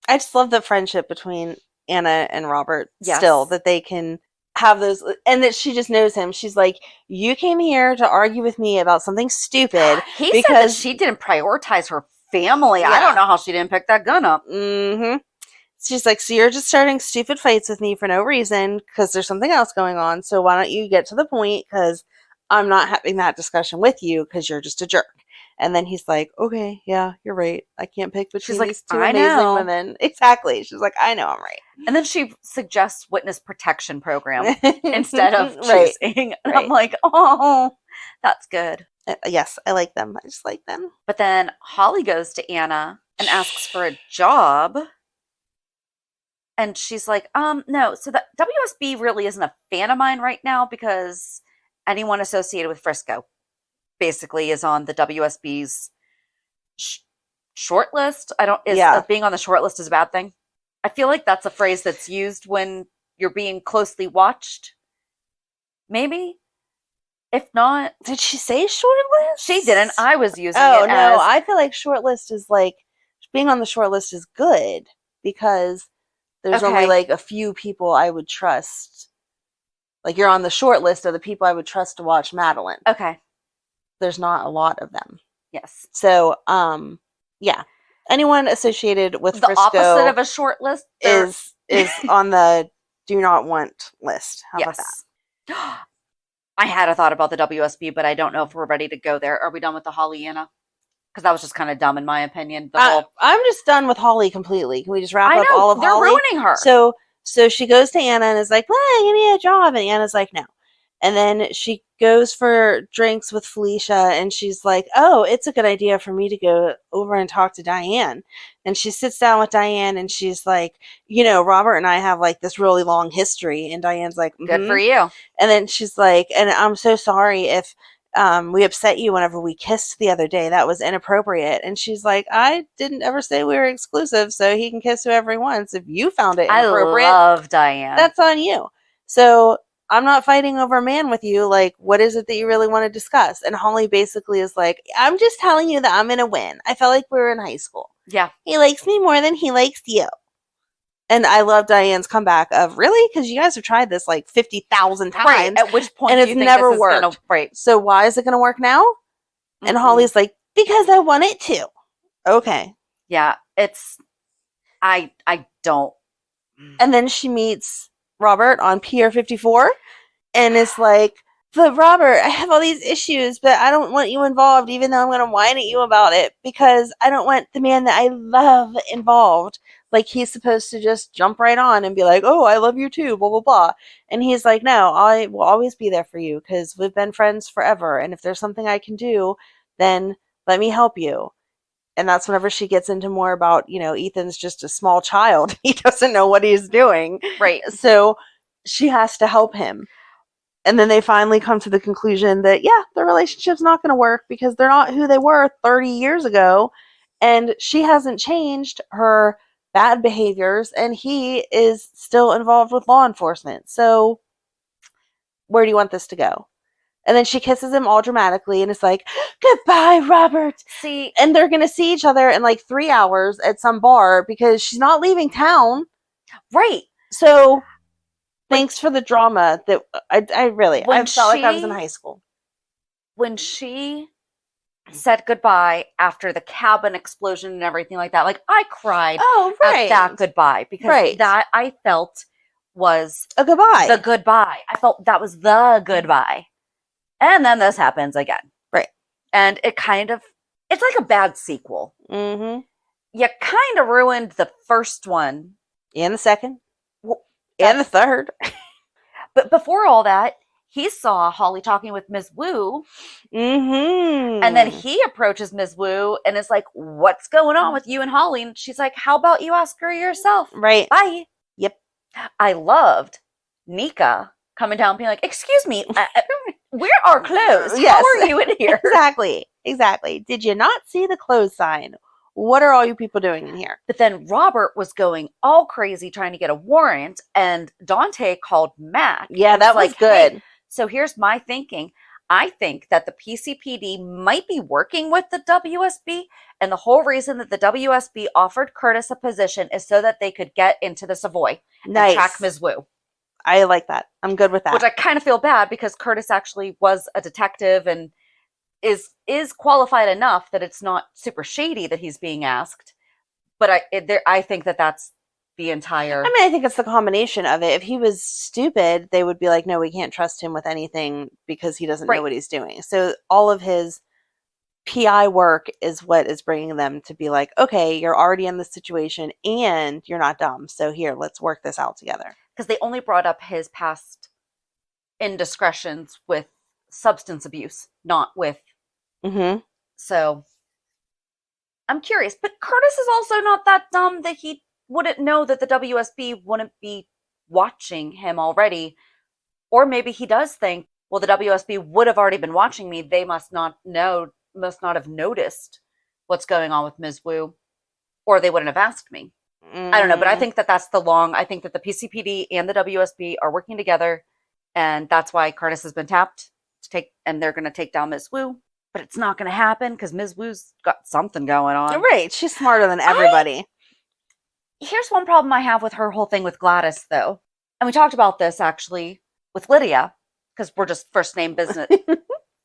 I just love the friendship between Anna and Robert still, that they can have those, and that she just knows him. She's like, you came here to argue with me about something stupid. He said that she didn't prioritize her family. Yeah. I don't know how she didn't pick that gun up. Mm-hmm. She's like, so you're just starting stupid fights with me for no reason because there's something else going on. So why don't you get to the point? Because I'm not having that discussion with you because you're just a jerk. And then he's like, okay, yeah, you're right. I can't pick between these two amazing women. Exactly. She's like, I know I'm right. And then she suggests witness protection program instead of choosing. And I'm like, oh, that's good. Yes, I like them. I just like them. But then Holly goes to Anna and asks for a job. And she's like, no, so the WSB really isn't a fan of mine right now because anyone associated with Frisco basically is on the WSB's short list. Being on the short list is a bad thing. I feel like that's a phrase that's used when you're being closely watched. Maybe. If not. Did she say short list? She didn't. I was using it no, I feel like short list is like, being on the short list is good because there's only like a few people I would trust. Like you're on the short list of the people I would trust to watch Madeline. Okay. There's not a lot of them. Yes. So, yeah. Anyone associated with the Frisco opposite of a short list is on the do not want list. How about that? I had a thought about the WSB, but I don't know if we're ready to go there. Are we done with the Holly Anna? Because that was just kind of dumb in my opinion. I'm just done with Holly completely. Can we just wrap up all of Holly? They're ruining her. So she goes to Anna and is like, well, give me a job. And Anna's like, no. And then she goes for drinks with Felicia and she's like, oh, it's a good idea for me to go over and talk to Diane. And she sits down with Diane and she's like, Robert and I have like this really long history. And Diane's like, good for you. And then she's like, and I'm so sorry if we upset you whenever we kissed the other day. That was inappropriate. And she's like, I didn't ever say we were exclusive, so he can kiss whoever he wants. If you found it inappropriate, I love Diane. That's on you. So I'm not fighting over a man with you. Like, what is it that you really want to discuss? And Holly basically is like, I'm just telling you that I'm going to win. I felt like we were in high school. Yeah. He likes me more than he likes you. And I love Diane's comeback of, really? Because you guys have tried this like 50,000 times. Right. At which point and it's never worked. Right. So why is it going to work now? Mm-hmm. And Holly's like, because I want it to. Okay. Yeah. I don't. And then she meets Robert on Pier 54 and is like, but Robert, I have all these issues, but I don't want you involved, even though I'm going to whine at you about it, because I don't want the man that I love involved. Like, he's supposed to just jump right on and be like, oh, I love you too, blah, blah, blah. And he's like, no, I will always be there for you because we've been friends forever. And if there's something I can do, then let me help you. And that's whenever she gets into more about, Ethan's just a small child. He doesn't know what he's doing. Right. So she has to help him. And then they finally come to the conclusion that, yeah, their relationship's not going to work because they're not who they were 30 years ago. And she hasn't changed her bad behaviors, and he is still involved with law enforcement. So where do you want this to go? And then she kisses him all dramatically, and it's like, goodbye, Robert. See, and they're going to see each other in like 3 hours at some bar because she's not leaving town. right. So thanks for the drama that I When felt like I was she- in high school. When she said goodbye after the cabin explosion and everything like that, like, I cried Oh, right. at that goodbye because Right. that I felt was A goodbye. the goodbye. I felt that was the goodbye. And then this happens again. Right. And it's like a bad sequel. Mm-hmm. You kind of ruined the first one. And the second. Well, And the third. But before all that, he saw Holly talking with Ms. Wu, Mm-hmm. and then he approaches Ms. Wu and is like, what's going on with you and Holly? And she's like, how about you ask her yourself? Right. Bye. Yep. I loved Nika coming down and being like, excuse me, where are clothes? Yes. How are you in here? Exactly. Did you not see the clothes sign? What are all you people doing in here? But then Robert was going all crazy trying to get a warrant, and Dante called Matt. Yeah, and that was like, good. "Hey." So here's my thinking. I think that the PCPD might be working with the WSB, and the whole reason that the WSB offered Curtis a position is so that they could get into the Savoy and Nice. track Ms. Wu. I like that. I'm good with that. Which I kind of feel bad because Curtis actually was a detective and is qualified enough that it's not super shady that he's being asked. But I think that that's the entire. I mean, I think it's the combination of it. If he was stupid, they would be like, no, we can't trust him with anything because he doesn't know Right. what he's doing. So all of his PI work is what is bringing them to be like, okay, you're already in this situation and you're not dumb. So here, let's work this out together. Because they only brought up his past indiscretions with substance abuse, not with. Mm-hmm. So I'm curious. But Curtis is also not that dumb that he wouldn't know that the WSB wouldn't be watching him already. Or maybe he does think, well, the WSB would have already been watching me. They must not have noticed what's going on with Ms. Wu, or they wouldn't have asked me. I don't know, but I think I think that the PCPD and the WSB are working together, and that's why Curtis has been tapped and they're going to take down Ms. Wu. But it's not going to happen because Ms. Wu's got something going on. Right. She's smarter than everybody. Here's one problem I have with her whole thing with Gladys, though. And we talked about this, actually, with Lydia, because we're just first name business.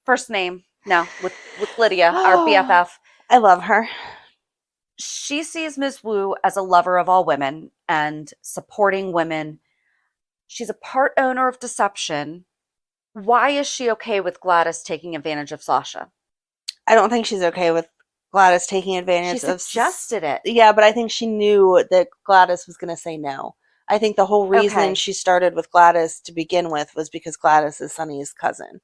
First name now with Lydia, our BFF. I love her. She sees Ms. Wu as a lover of all women and supporting women. She's a part owner of deception. Why is she okay with Gladys taking advantage of Sasha? I don't think she's okay with Gladys taking She advantage of. suggested it. Yeah, but I think she knew that Gladys was going to say no. I think the whole reason Okay. she started with Gladys to begin with was because Gladys is Sonny's cousin.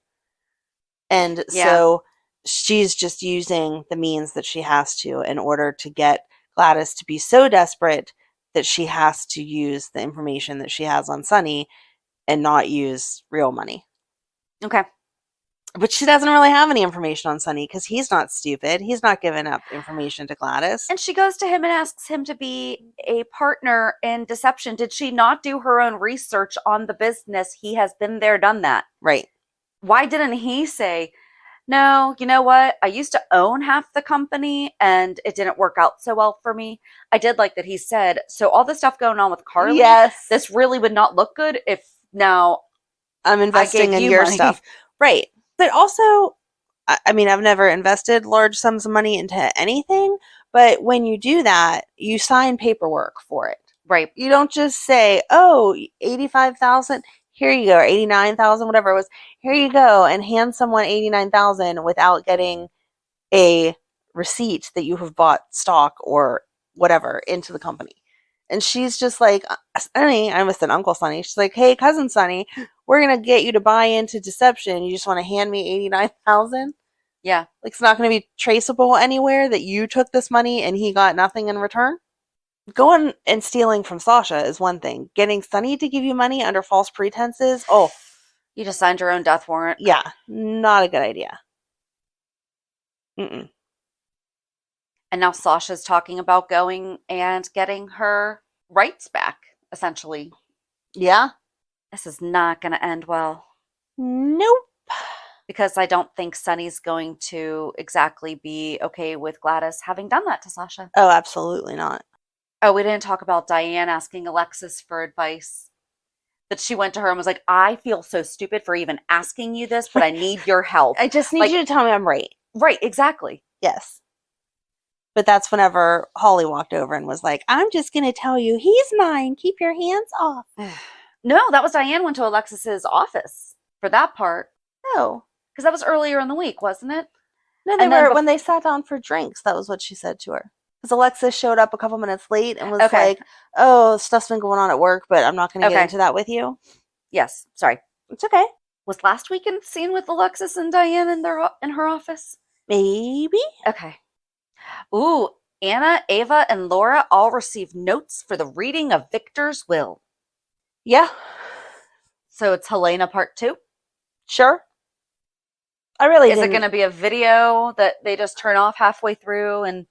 And Yeah. so she's just using the means that she has to in order to get Gladys to be so desperate that she has to use the information that she has on Sonny and not use real money. Okay. But she doesn't really have any information on Sonny because he's not stupid. He's not giving up information to Gladys. And she goes to him and asks him to be a partner in deception. Did she not do her own research on the business? He has been there, done that. Right. Why didn't he say, no, you know what? I used to own half the company and it didn't work out so well for me. I did like that he said, so all the stuff going on with Carly, Yes. this really would not look good if now I'm investing in you your money. stuff. Right. But also, I mean, I've never invested large sums of money into anything, but when you do that, you sign paperwork for it. Right. You don't just say, oh, $85,000, here you go, or 89,000, whatever it was. Here you go, and hand someone 89,000 without getting a receipt that you have bought stock or whatever into the company. And she's just like, Sonny, I almost said Uncle Sonny. She's like, hey, cousin Sonny, we're going to get you to buy into deception. You just want to hand me 89,000? Yeah. Like, it's not going to be traceable anywhere that you took this money and he got nothing in return? Going and stealing from Sasha is one thing. Getting Sonny to give you money under false pretenses? Oh. You just signed your own death warrant. Yeah. Not a good idea. Mm-mm. And now Sasha's talking about going and getting her rights back, essentially. Yeah. This is not going to end well. Nope. Because I don't think Sonny's going to exactly be okay with Gladys having done that to Sasha. Oh, absolutely not. Oh, we didn't talk about Diane asking Alexis for advice. That she went to her and was like, I feel so stupid for even asking you this, but I need your help. I just need you to tell me I'm right. Right, exactly. Yes. But that's whenever Holly walked over and was like, I'm just going to tell you, he's mine. Keep your hands off. No, that was Diane went to Alexis's office for that part. No. Because that was earlier in the week, wasn't it? No, when they sat down for drinks, that was what she said to her. Because Alexis showed up a couple minutes late and was like, oh, stuff's been going on at work, but I'm not going to get into that with you. Yes, sorry. It's okay. Was last weekend scene with Alexis and Diane in her office? Maybe. Okay. Ooh, Anna, Ava, and Laura all received notes for the reading of Victor's will. Yeah. So it's Helena part 2? Sure. I really Is it going to be a video that they just turn off halfway through and...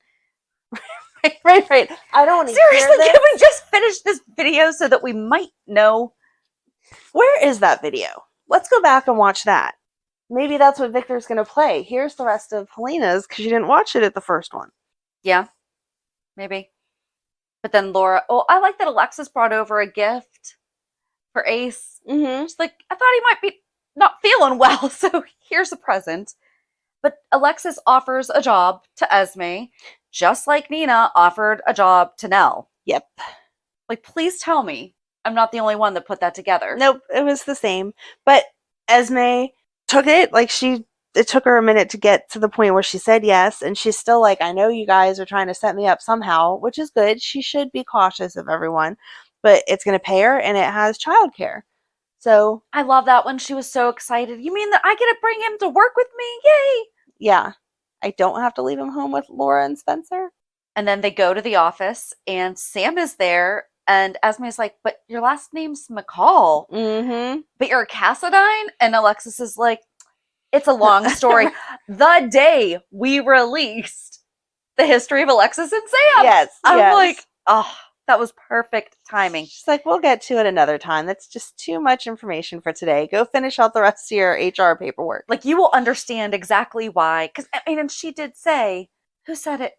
Right. I don't want to Seriously, can we just finish this video so that we might know? Where is that video? Let's go back and watch that. Maybe that's what Victor's going to play. Here's the rest of Helena's because you didn't watch it at the first one. Yeah, maybe. But then Laura... Oh, I like that Alexis brought over a gift for Ace. Mm-hmm. She's like, I thought he might be not feeling well, so here's a present. But Alexis offers a job to Esme, just like Nina offered a job to Nell. Yep. Like, please tell me I'm not the only one that put that together. Nope, it was the same. But Esme took it. Like, it took her a minute to get to the point where she said yes. And she's still like, I know you guys are trying to set me up somehow, which is good. She should be cautious of everyone. But it's going to pay her, and it has childcare. So I love that when she was so excited. You mean that I get to bring him to work with me? Yay! Yeah. I don't have to leave him home with Laura and Spencer. And then they go to the office, and Sam is there, and Esme's like, but your last name's McCall. Mm-hmm. But you're a Cassadine? And Alexis is like, it's a long story. The day we released the history of Alexis and Sam. Yes. I'm like, oh, that was perfect timing. She's like, we'll get to it another time. That's just too much information for today. Go finish out the rest of your HR paperwork. Like, you will understand exactly why. Because, I mean, and she did say, who said it?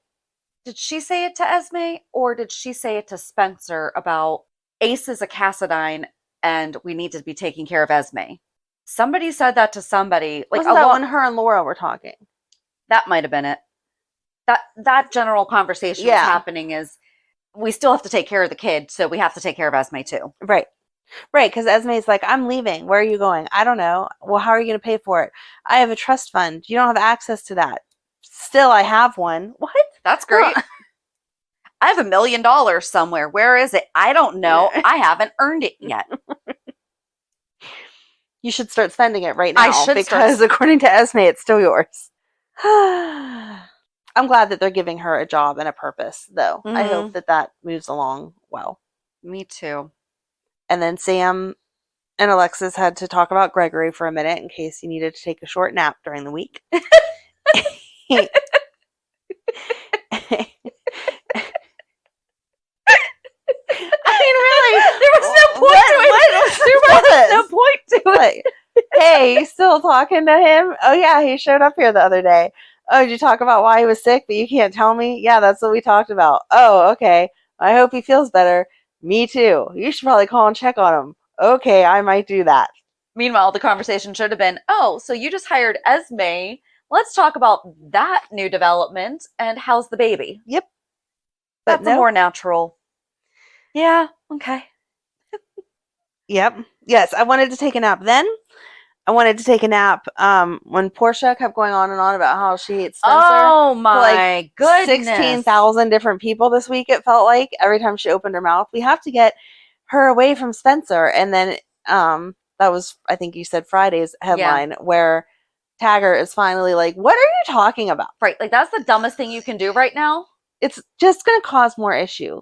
Did she say it to Esme, or did she say it to Spencer about Ace is a Cassadine and we need to be taking care of Esme? Somebody said that to somebody. Like, Wasn't that when her and Laura were talking? That might have been it. That general conversation was happening is, we still have to take care of the kid, so we have to take care of Esme too. Right. Right, because Esme's like, I'm leaving. Where are you going? I don't know. Well, how are you going to pay for it? I have a trust fund. You don't have access to that. Still, I have one. What? That's great. I have $1 million somewhere. Where is it? I don't know. I haven't earned it yet. You should start spending it right now. I should because according to Esme, it's still yours. I'm glad that they're giving her a job and a purpose, though. I hope that moves along well. Me too. And then Sam and Alexis had to talk about Gregory for a minute in case he needed to take a short nap during the week. I mean, really, there was no point to it. There was no point to it. Like, hey, you still talking to him? Oh, yeah, he showed up here the other day. Oh, did you talk about why he was sick, but you can't tell me? Yeah, that's what we talked about. Oh, okay. I hope he feels better. Me too. You should probably call and check on him. Okay, I might do that. Meanwhile, the conversation should have been, oh, so you just hired Esme. Let's talk about that new development and how's the baby? Yep. That's a more natural. Yeah, okay. Yep. Yes, I wanted to take a nap then. I wanted to take a nap when Portia kept going on and on about how she hates Spencer. Oh To, my like, goodness. 16,000 different people this week, it felt like, every time she opened her mouth. We have to get her away from Spencer. And then that was, I think you said Friday's headline, where Taggert is finally like, what are you talking about? Right. Like, that's the dumbest thing you can do right now. It's just going to cause more issue.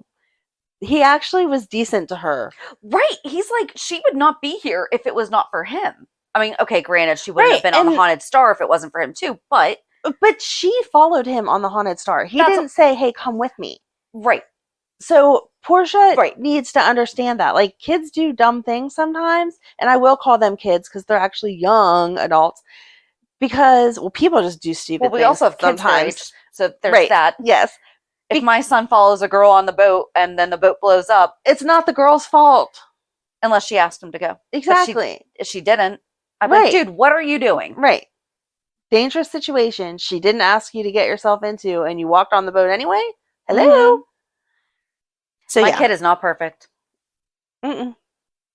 He actually was decent to her. Right. He's like, she would not be here if it was not for him. I mean, okay, granted, she wouldn't have been on the Haunted Star if it wasn't for him too, but she followed him on the Haunted Star. He didn't say, hey, come with me. Right. So Portia needs to understand that. Like, kids do dumb things sometimes, and I will call them kids because they're actually young adults. Because, well, people just do stupid things. Well, we also have kids sometimes. So there's that. Yes. If my son follows a girl on the boat and then the boat blows up, it's not the girl's fault. Unless she asked him to go. Exactly. If she didn't, I'm like, dude, what are you doing? Right. Dangerous situation. She didn't ask you to get yourself into, and you walked on the boat anyway? Hello? Mm-hmm. So my kid is not perfect. Mm-mm.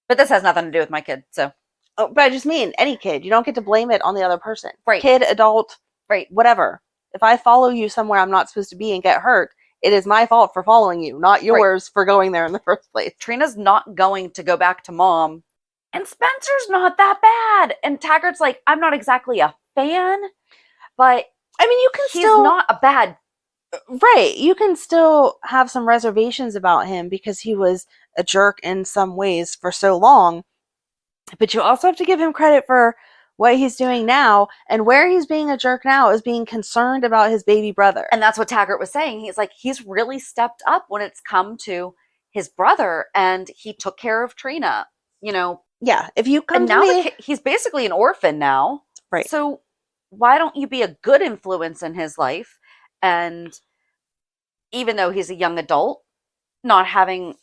But this has nothing to do with my kid, so. Oh, but I just mean any kid. You don't get to blame it on the other person. Right. Kid, adult, right, whatever. If I follow you somewhere I'm not supposed to be and get hurt, it is my fault for following you, not yours for going there in the first place. Trina's not going to go back to mom. And Spencer's not that bad. And Taggert's like, I'm not exactly a fan, but I mean, he's not a bad. Right. You can still have some reservations about him because he was a jerk in some ways for so long. But you also have to give him credit for what he's doing now, and where he's being a jerk now is being concerned about his baby brother. And that's what Taggert was saying. He's like, he's really stepped up when it's come to his brother, and he took care of Trina, you know. Yeah, if you come and to now me, he's basically an orphan now. Right. So why don't you be a good influence in his life? And even though he's a young adult, not having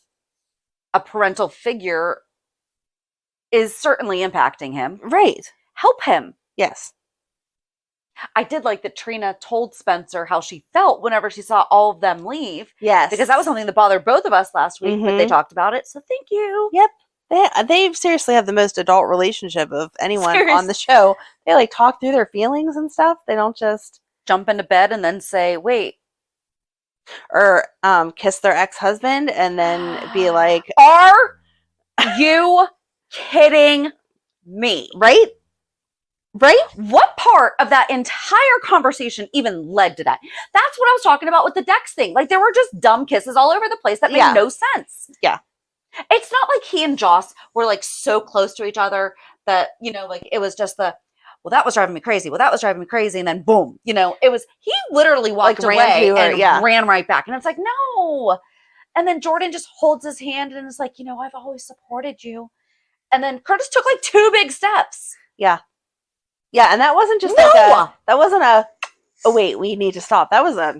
a parental figure is certainly impacting him. Right. Help him. Yes. I did like that Trina told Spencer how she felt whenever she saw all of them leave. Yes. Because that was something that bothered both of us last week, but they talked about it. So thank you. Yep. They seriously have the most adult relationship of anyone on the show. They like talk through their feelings and stuff. They don't just jump into bed and then say, wait. Or kiss their ex-husband and then be like, are you kidding me? Right? Right? What part of that entire conversation even led to that? That's what I was talking about with the Dex thing. Like, there were just dumb kisses all over the place that made no sense. Yeah. It's not like he and Joss were like so close to each other that, you know, like it was just well, that was driving me crazy. Well, that was driving me crazy. And then boom, you know, it was, he literally walked away and ran right back. And it's like, no. And then Jordan just holds his hand and is like, you know, I've always supported you. And then Curtis took like 2 big steps. Yeah. Yeah. And that wasn't just that wasn't oh wait, we need to stop. That was a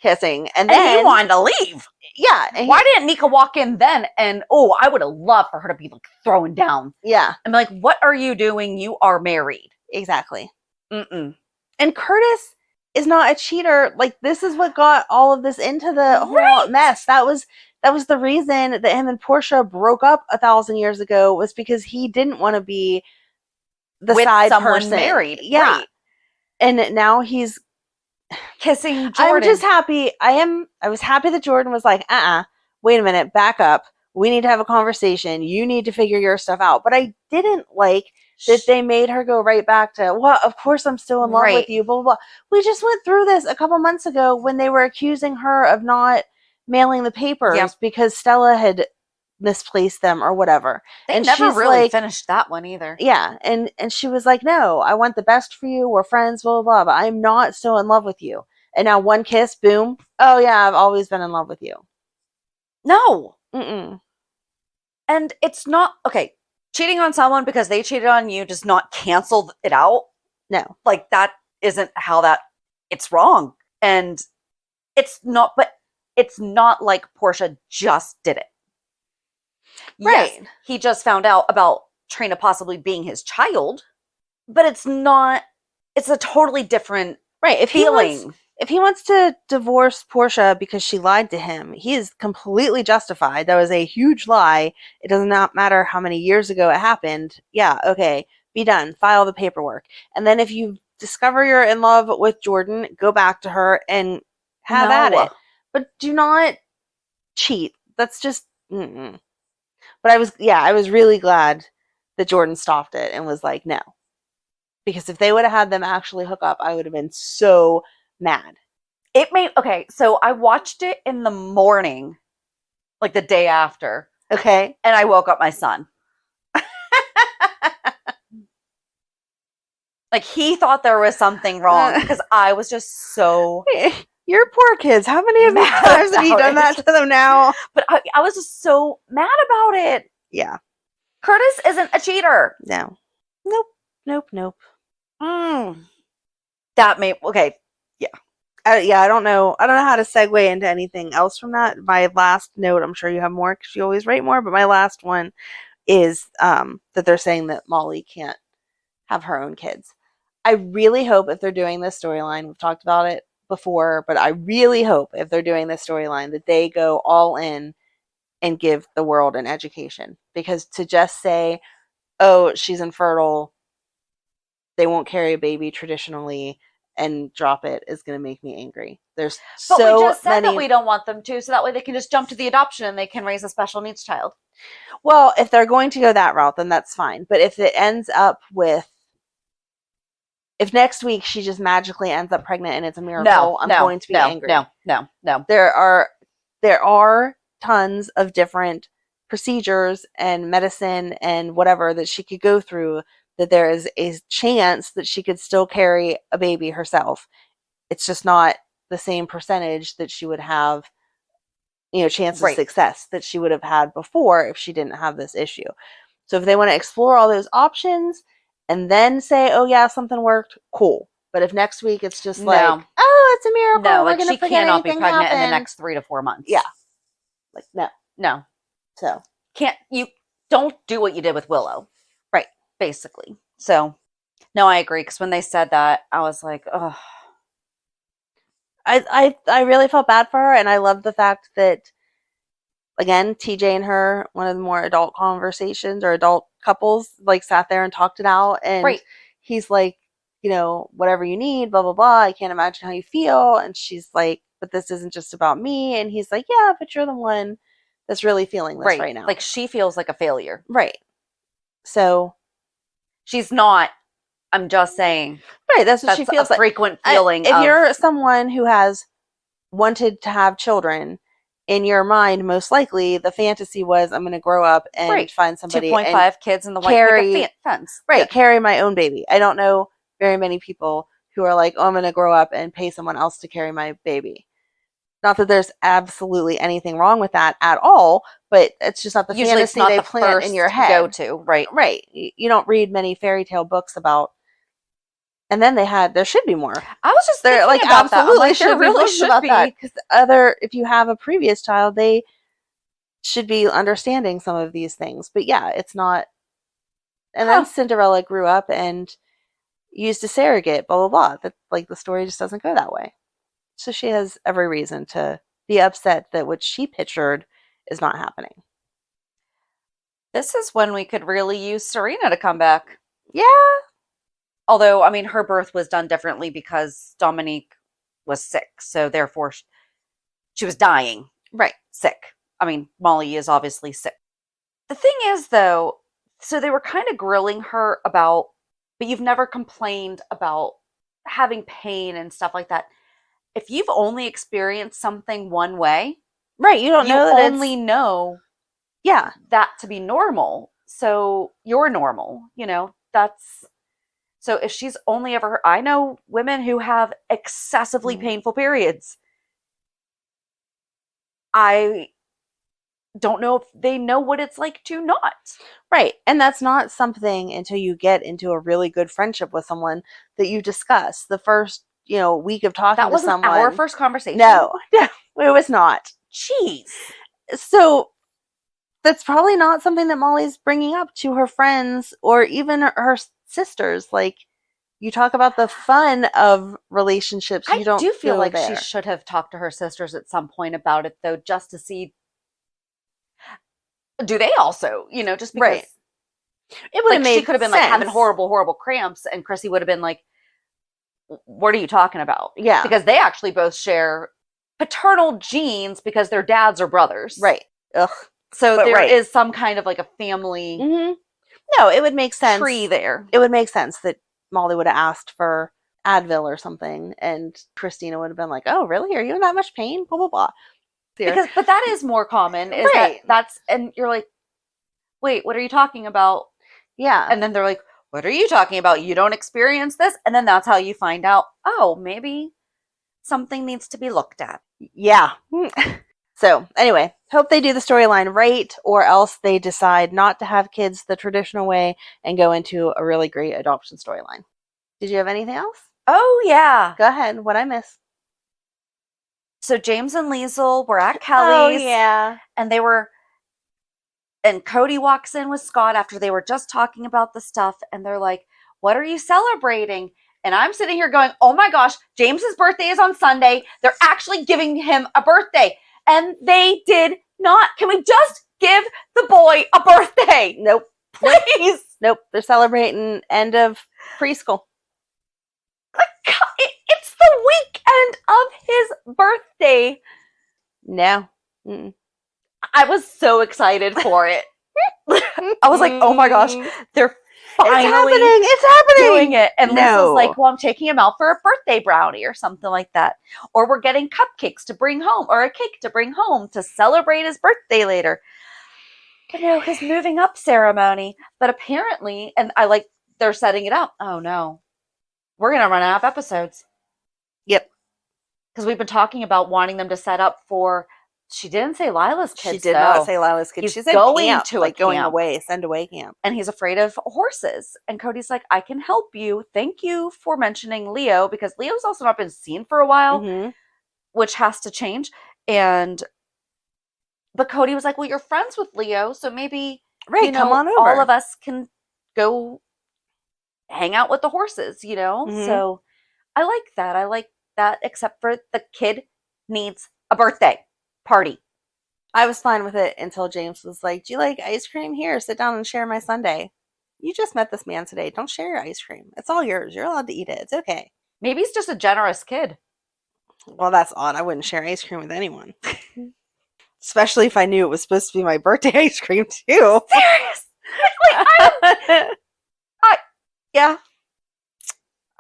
kissing. And then he wanted to leave. Yeah. Why didn't Nika walk in then? And I would have loved for her to be like throwing down. Yeah. I'm like, what are you doing? You are married. Exactly. Mm-mm. And Curtis is not a cheater. Like, this is what got all of this into the whole mess. That was the reason that him and Portia broke up 1,000 years ago, was because he didn't want to be the with side someone person. Married. Yeah. Right. And now he's kissing Jordan. I'm just happy. I was happy that Jordan was like, wait a minute, back up. We need to have a conversation. You need to figure your stuff out. But I didn't like that they made her go right back to, well, of course I'm still in love with you, blah, blah, blah. We just went through this a couple months ago when they were accusing her of not mailing the papers because Stella had misplaced them or whatever. They and never she's really like, finished that one either. Yeah. And she was like, no, I want the best for you. We're friends, blah, blah, blah. But I'm not still in love with you. And now one kiss, boom. Oh, yeah, I've always been in love with you. No. Mm-mm. And it's not, okay, cheating on someone because they cheated on you does not cancel it out. No. Like, that isn't how it's wrong. And it's not like Portia just did it. Right. Yes, he just found out about Trina possibly being his child, but it's a totally different If feeling. if he wants to divorce Portia because she lied to him, he is completely justified. That was a huge lie. It does not matter how many years ago it happened. Yeah, okay, be done. File the paperwork. And then if you discover you're in love with Jordan, go back to her and have at it. But do not cheat. That's just... Mm-mm. But I was really glad that Jordan stopped it and was like, no. Because if they would have had them actually hook up, I would have been so mad. Okay, so I watched it in the morning, like the day after. Okay. And I woke up my son. Like, he thought there was something wrong because I was just so... Your poor kids. How many of these times have you done that to them now? But I was just so mad about it. Yeah. Curtis isn't a cheater. No. Nope. That made... Okay, yeah. I don't know. I don't know how to segue into anything else from that. My last note, I'm sure you have more because you always write more, but my last one is that they're saying that Molly can't have her own kids. I really hope if they're doing this storyline, we've talked about it before, but I really hope if they're doing this storyline that they go all in and give the world an education. Because to just say, oh, she's infertile, they won't carry a baby traditionally, and drop it is going to make me angry. But we just said that we don't want them to, so that way they can just jump to the adoption and they can raise a special needs child. Well, if they're going to go that route, then that's fine. But if it ends up with... If next week she just magically ends up pregnant and it's a miracle, I'm going to be angry. No. There are tons of different procedures and medicine and whatever that she could go through, that there is a chance that she could still carry a baby herself. It's just not the same percentage that she would have, chance of success that she would have had before if she didn't have this issue. So if they want to explore all those options and then say, oh yeah, something worked, cool. But if next week it's just like, oh, it's a miracle. No, like she cannot be pregnant in the next 3 to 4 months. Yeah. Like, no. So you don't do what you did with Willow. Right. Basically. So, no, I agree. Because when they said that, I was like, oh. I really felt bad for her, and I love the fact that, again, TJ and her, one of the more adult conversations or adult couples, like, sat there and talked it out. And he's like, whatever you need, blah, blah, blah. I can't imagine how you feel. And she's like, but this isn't just about me. And he's like, yeah, but you're the one that's really feeling this right now. Like, she feels like a failure. Right. So she's not. I'm just saying. Right. That's what she feels like. Frequent feeling. If you're someone who has wanted to have children, in your mind, most likely the fantasy was, I'm going to grow up and find somebody 2.5 kids in the white picket fence. Right. Yeah. Carry my own baby. I don't know very many people who are like, oh, I'm going to grow up and pay someone else to carry my baby. Not that there's absolutely anything wrong with that at all, but it's just not the fantasy they plant in your head. Go to, right. Right. You don't read many fairy tale books about... And then there should be more. I was just thinking like, about absolutely that. Like, should be books about that. Because if you have a previous child, they should be understanding some of these things. But yeah, it's not. And then Cinderella grew up and used a surrogate, blah, blah, blah. That, like, the story just doesn't go that way. So she has every reason to be upset that what she pictured is not happening. This is when we could really use Serena to come back. Yeah. Although, I mean, her birth was done differently because Dominique was sick. So therefore, she was dying. Right. Sick. I mean, Molly is obviously sick. The thing is, though, so they were kind of grilling her about, but you've never complained about having pain and stuff like that. If you've only experienced something one way, right, you don't know that only know that to be normal. So you're normal, that's... So if she's only ever... I know women who have excessively painful periods. I don't know if they know what it's like to not. Right. And that's not something until you get into a really good friendship with someone that you discuss. The first, week of talking to someone. That wasn't our first conversation. No, it was not. Jeez. So that's probably not something that Molly's bringing up to her friends or even her sisters. Like, You talk about the fun of relationships. You I don't do feel go like there. she should have talked to her sisters at some point about it, though, just to see. Do they also, just because Right. It would have made she could have been sense. like having horrible, horrible cramps, and Chrissy would have been like, "What are you talking about?" Yeah. Because they actually both share paternal genes because their dads are brothers. Right. Ugh. So But there is right. some kind of like a family No, it would make sense. tree there. It would make sense that Molly would have asked for Advil or something, and Christina would have been like, "Oh, really? Are you in that much pain?" Blah blah blah. But that is more common. Is Right. that's and you're like, wait, what are you talking about? Yeah. And then they're like, what are you talking about? You don't experience this? And then that's how you find out, oh, maybe something needs to be looked at. Yeah. So anyway, hope they do the storyline right, or else they decide not to have kids the traditional way and go into a really great adoption storyline. Did you have anything else? Oh, yeah. Go ahead. What I missed? So James and Liesel were at Kelly's. Oh, yeah. And Cody walks in with Scott after they were just talking about the stuff. And they're like, what are you celebrating? And I'm sitting here going, oh my gosh, James's birthday is on Sunday. They're actually giving him a birthday. And they did not. Can we just give the boy a birthday? Nope. Please. Nope. They're celebrating end of preschool. It's the weekend of his birthday. No. Mm-mm. I was so excited for it. I was like, oh my gosh, they're finally It's happening. doing it. And No. Lisa's like, well, I'm taking him out for a birthday brownie or something like that. Or we're getting cupcakes to bring home or a cake to bring home to celebrate his birthday later. But no, his moving up ceremony. But apparently, and they're setting it up. Oh no, we're going to run out of episodes. Yep. Because we've been talking about wanting them to set up for, she didn't say Lila's kids. She did not say Lila's kids. He's She said going camp, to a like going camp. away, send away camp. And he's afraid of horses. And Cody's like, I can help you. Thank you for mentioning Leo, because Leo's also not been seen for a while, which has to change. But Cody was like, well, you're friends with Leo, so maybe come on over. all of us can go hang out with the horses, So I like that. I like that, except for the kid needs a birthday party. I was fine with it until James was like, do you like ice cream? Here, sit down and share my sundae. You just met this man today. Don't share your ice cream. It's all yours. You're allowed to eat it. It's okay. Maybe he's just a generous kid. Well, that's odd. I wouldn't share ice cream with anyone. Especially if I knew it was supposed to be my birthday ice cream, too. Serious? Yeah.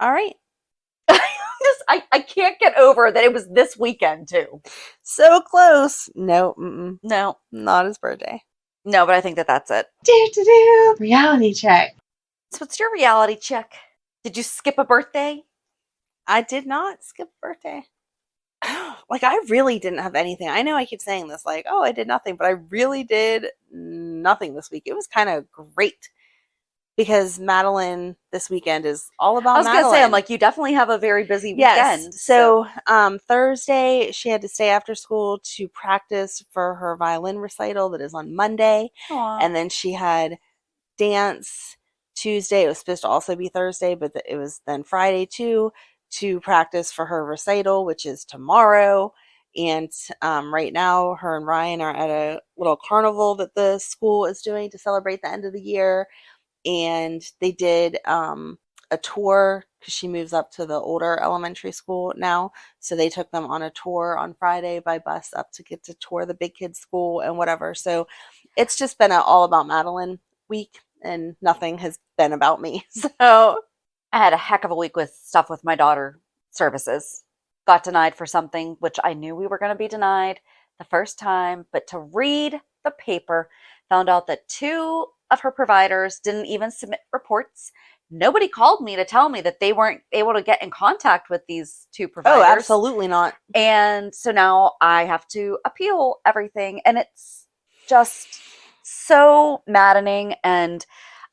All right. I can't get over that it was this weekend, too. So close. No. No. Not his birthday. No, but I think that's it. Reality check. So what's your reality check? Did you skip a birthday? I did not skip a birthday. Like, I really didn't have anything. I know I keep saying this, like, oh, I did nothing, but I really did nothing this week. It was kind of great because Madeline this weekend is all about Madeline. I was going to say, I'm like, you definitely have a very busy weekend. Yes. So Thursday, she had to stay after school to practice for her violin recital that is on Monday. Aww. And then she had dance Tuesday. It was supposed to also be Thursday, but it was then Friday too, to practice for her recital, which is tomorrow. And right now, her and Ryan are at a little carnival that the school is doing to celebrate the end of the year. And they did a tour because she moves up to the older elementary school now. So they took them on a tour on Friday by bus up to get to tour the big kids school and whatever. So it's just been an all about Madeline week, and nothing has been about me. So I had a heck of a week with stuff with my daughter services. Got denied for something, which I knew we were going to be denied the first time. But to read the paper, found out that 2 of her providers didn't even submit reports. Nobody called me to tell me that they weren't able to get in contact with these 2 providers. Oh, absolutely not. And so now I have to appeal everything. And it's just so maddening. And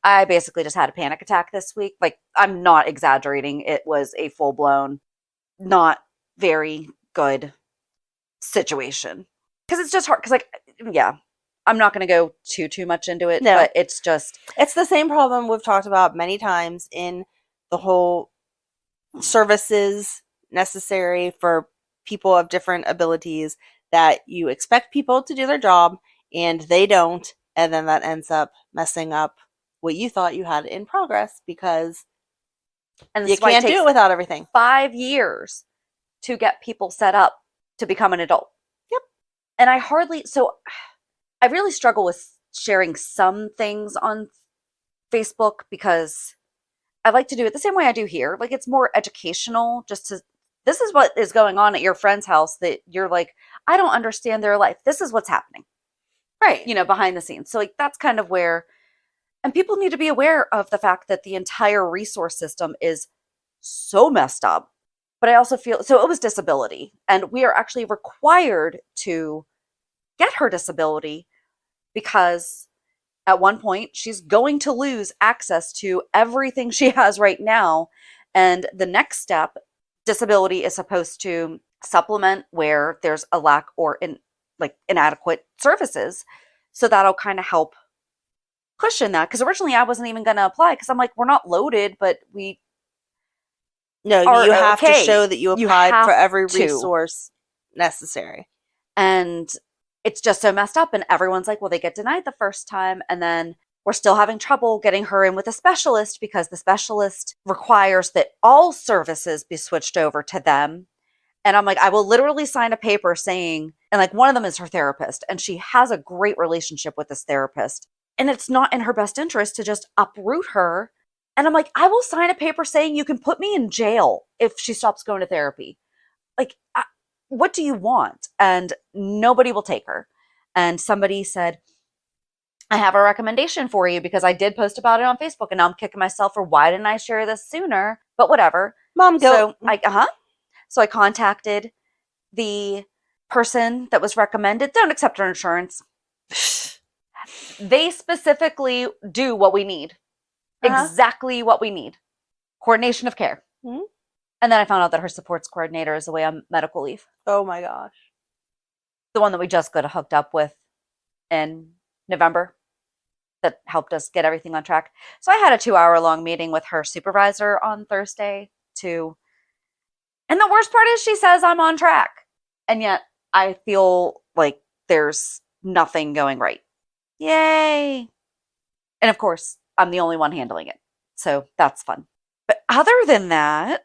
I basically just had a panic attack this week. Like, I'm not exaggerating. It was a full-blown, not very good situation. Because it's just hard. Because, I'm not going to go too much into it. No. But it's just... It's the same problem we've talked about many times in the whole services necessary for people of different abilities, that you expect people to do their job and they don't, and then that ends up messing up what you thought you had in progress because And you this is why can't do takes it without everything. 5 years to get people set up to become an adult. Yep. And I really struggle with sharing some things on Facebook because I like to do it the same way I do here. Like, it's more educational, this is what is going on at your friend's house that you're like, I don't understand their life. This is what's happening. Right. Behind the scenes. So like, that's kind of where, and people need to be aware of the fact that the entire resource system is so messed up. But I also feel, so it was disability, and we are actually required to get her disability because at one point she's going to lose access to everything she has right now. And the next step, disability is supposed to supplement where there's a lack or inadequate services. So that'll kind of help cushion that. Because originally I wasn't even going to apply because I'm like, we're not loaded, but you have to show that you applied for every to. resource necessary. And it's just so messed up. And everyone's like, well, they get denied the first time. And then we're still having trouble getting her in with a specialist because the specialist requires that all services be switched over to them. And I'm like, I will literally sign a paper saying, and like one of them is her therapist, and she has a great relationship with this therapist. And it's not in her best interest to just uproot her. And I'm like, I will sign a paper saying you can put me in jail if she stops going to therapy. Like, what do you want? And nobody will take her. And somebody said, I have a recommendation for you because I did post about it on Facebook, and now I'm kicking myself for why didn't I share this sooner? But whatever. Mom, go. So I contacted the person that was recommended. Don't accept her insurance. They specifically do what we need. Exactly what we need. Coordination of care. Mm-hmm. And then I found out that her supports coordinator is away on medical leave. Oh my gosh. The one that we just got hooked up with in November that helped us get everything on track. So I had a 2-hour-long meeting with her supervisor on Thursday and the worst part is she says I'm on track. And yet I feel like there's nothing going right. Yay. And of course, I'm the only one handling it. So that's fun. But other than that,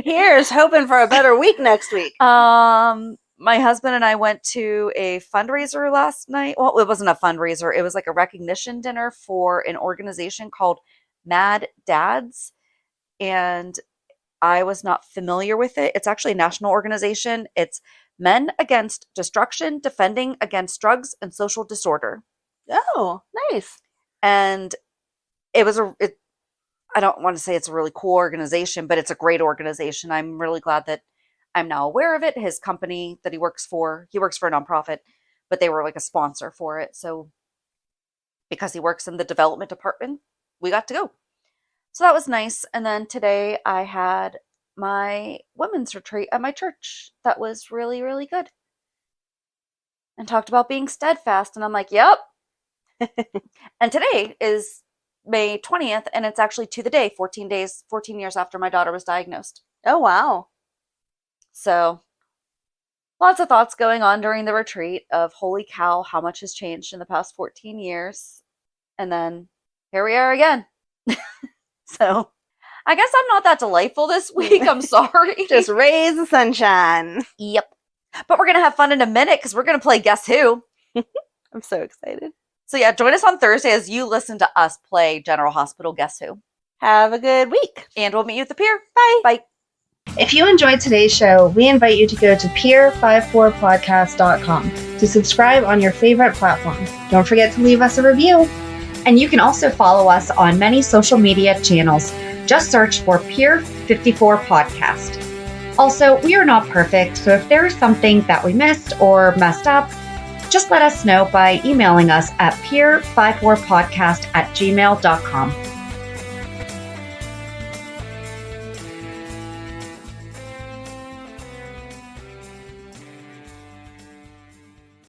here's hoping for a better week next week. My husband and I went to a fundraiser last night. Well, it wasn't a fundraiser. It was like a recognition dinner for an organization called Mad Dads. And I was not familiar with it. It's actually a national organization. It's Men Against Destruction, Defending Against Drugs and Social Disorder. Oh, nice. And it was I don't want to say it's a really cool organization, but it's a great organization. I'm really glad that I'm now aware of it. His company that he works for a nonprofit, but they were like a sponsor for it. So because he works in the development department, we got to go. So that was nice. And then today I had my women's retreat at my church. That was really, really good. And talked about being steadfast. And I'm like, yep. And today is May 20th, and it's actually to the day, 14 years after my daughter was diagnosed. Oh, wow. So lots of thoughts going on during the retreat of holy cow, how much has changed in the past 14 years. And then here we are again. So I guess I'm not that delightful this week. I'm sorry. Just raise the sunshine. Yep. But we're going to have fun in a minute because we're going to play Guess Who. I'm so excited. So yeah, join us on Thursday as you listen to us play General Hospital Guess Who. Have a good week. And we'll meet you at the pier. Bye. Bye. If you enjoyed today's show, we invite you to go to peer54podcast.com to subscribe on your favorite platform. Don't forget to leave us a review. And you can also follow us on many social media channels. Just search for Peer 54 Podcast. Also, we are not perfect, so if there is something that we missed or messed up, just let us know by emailing us at peer54podcast@gmail.com.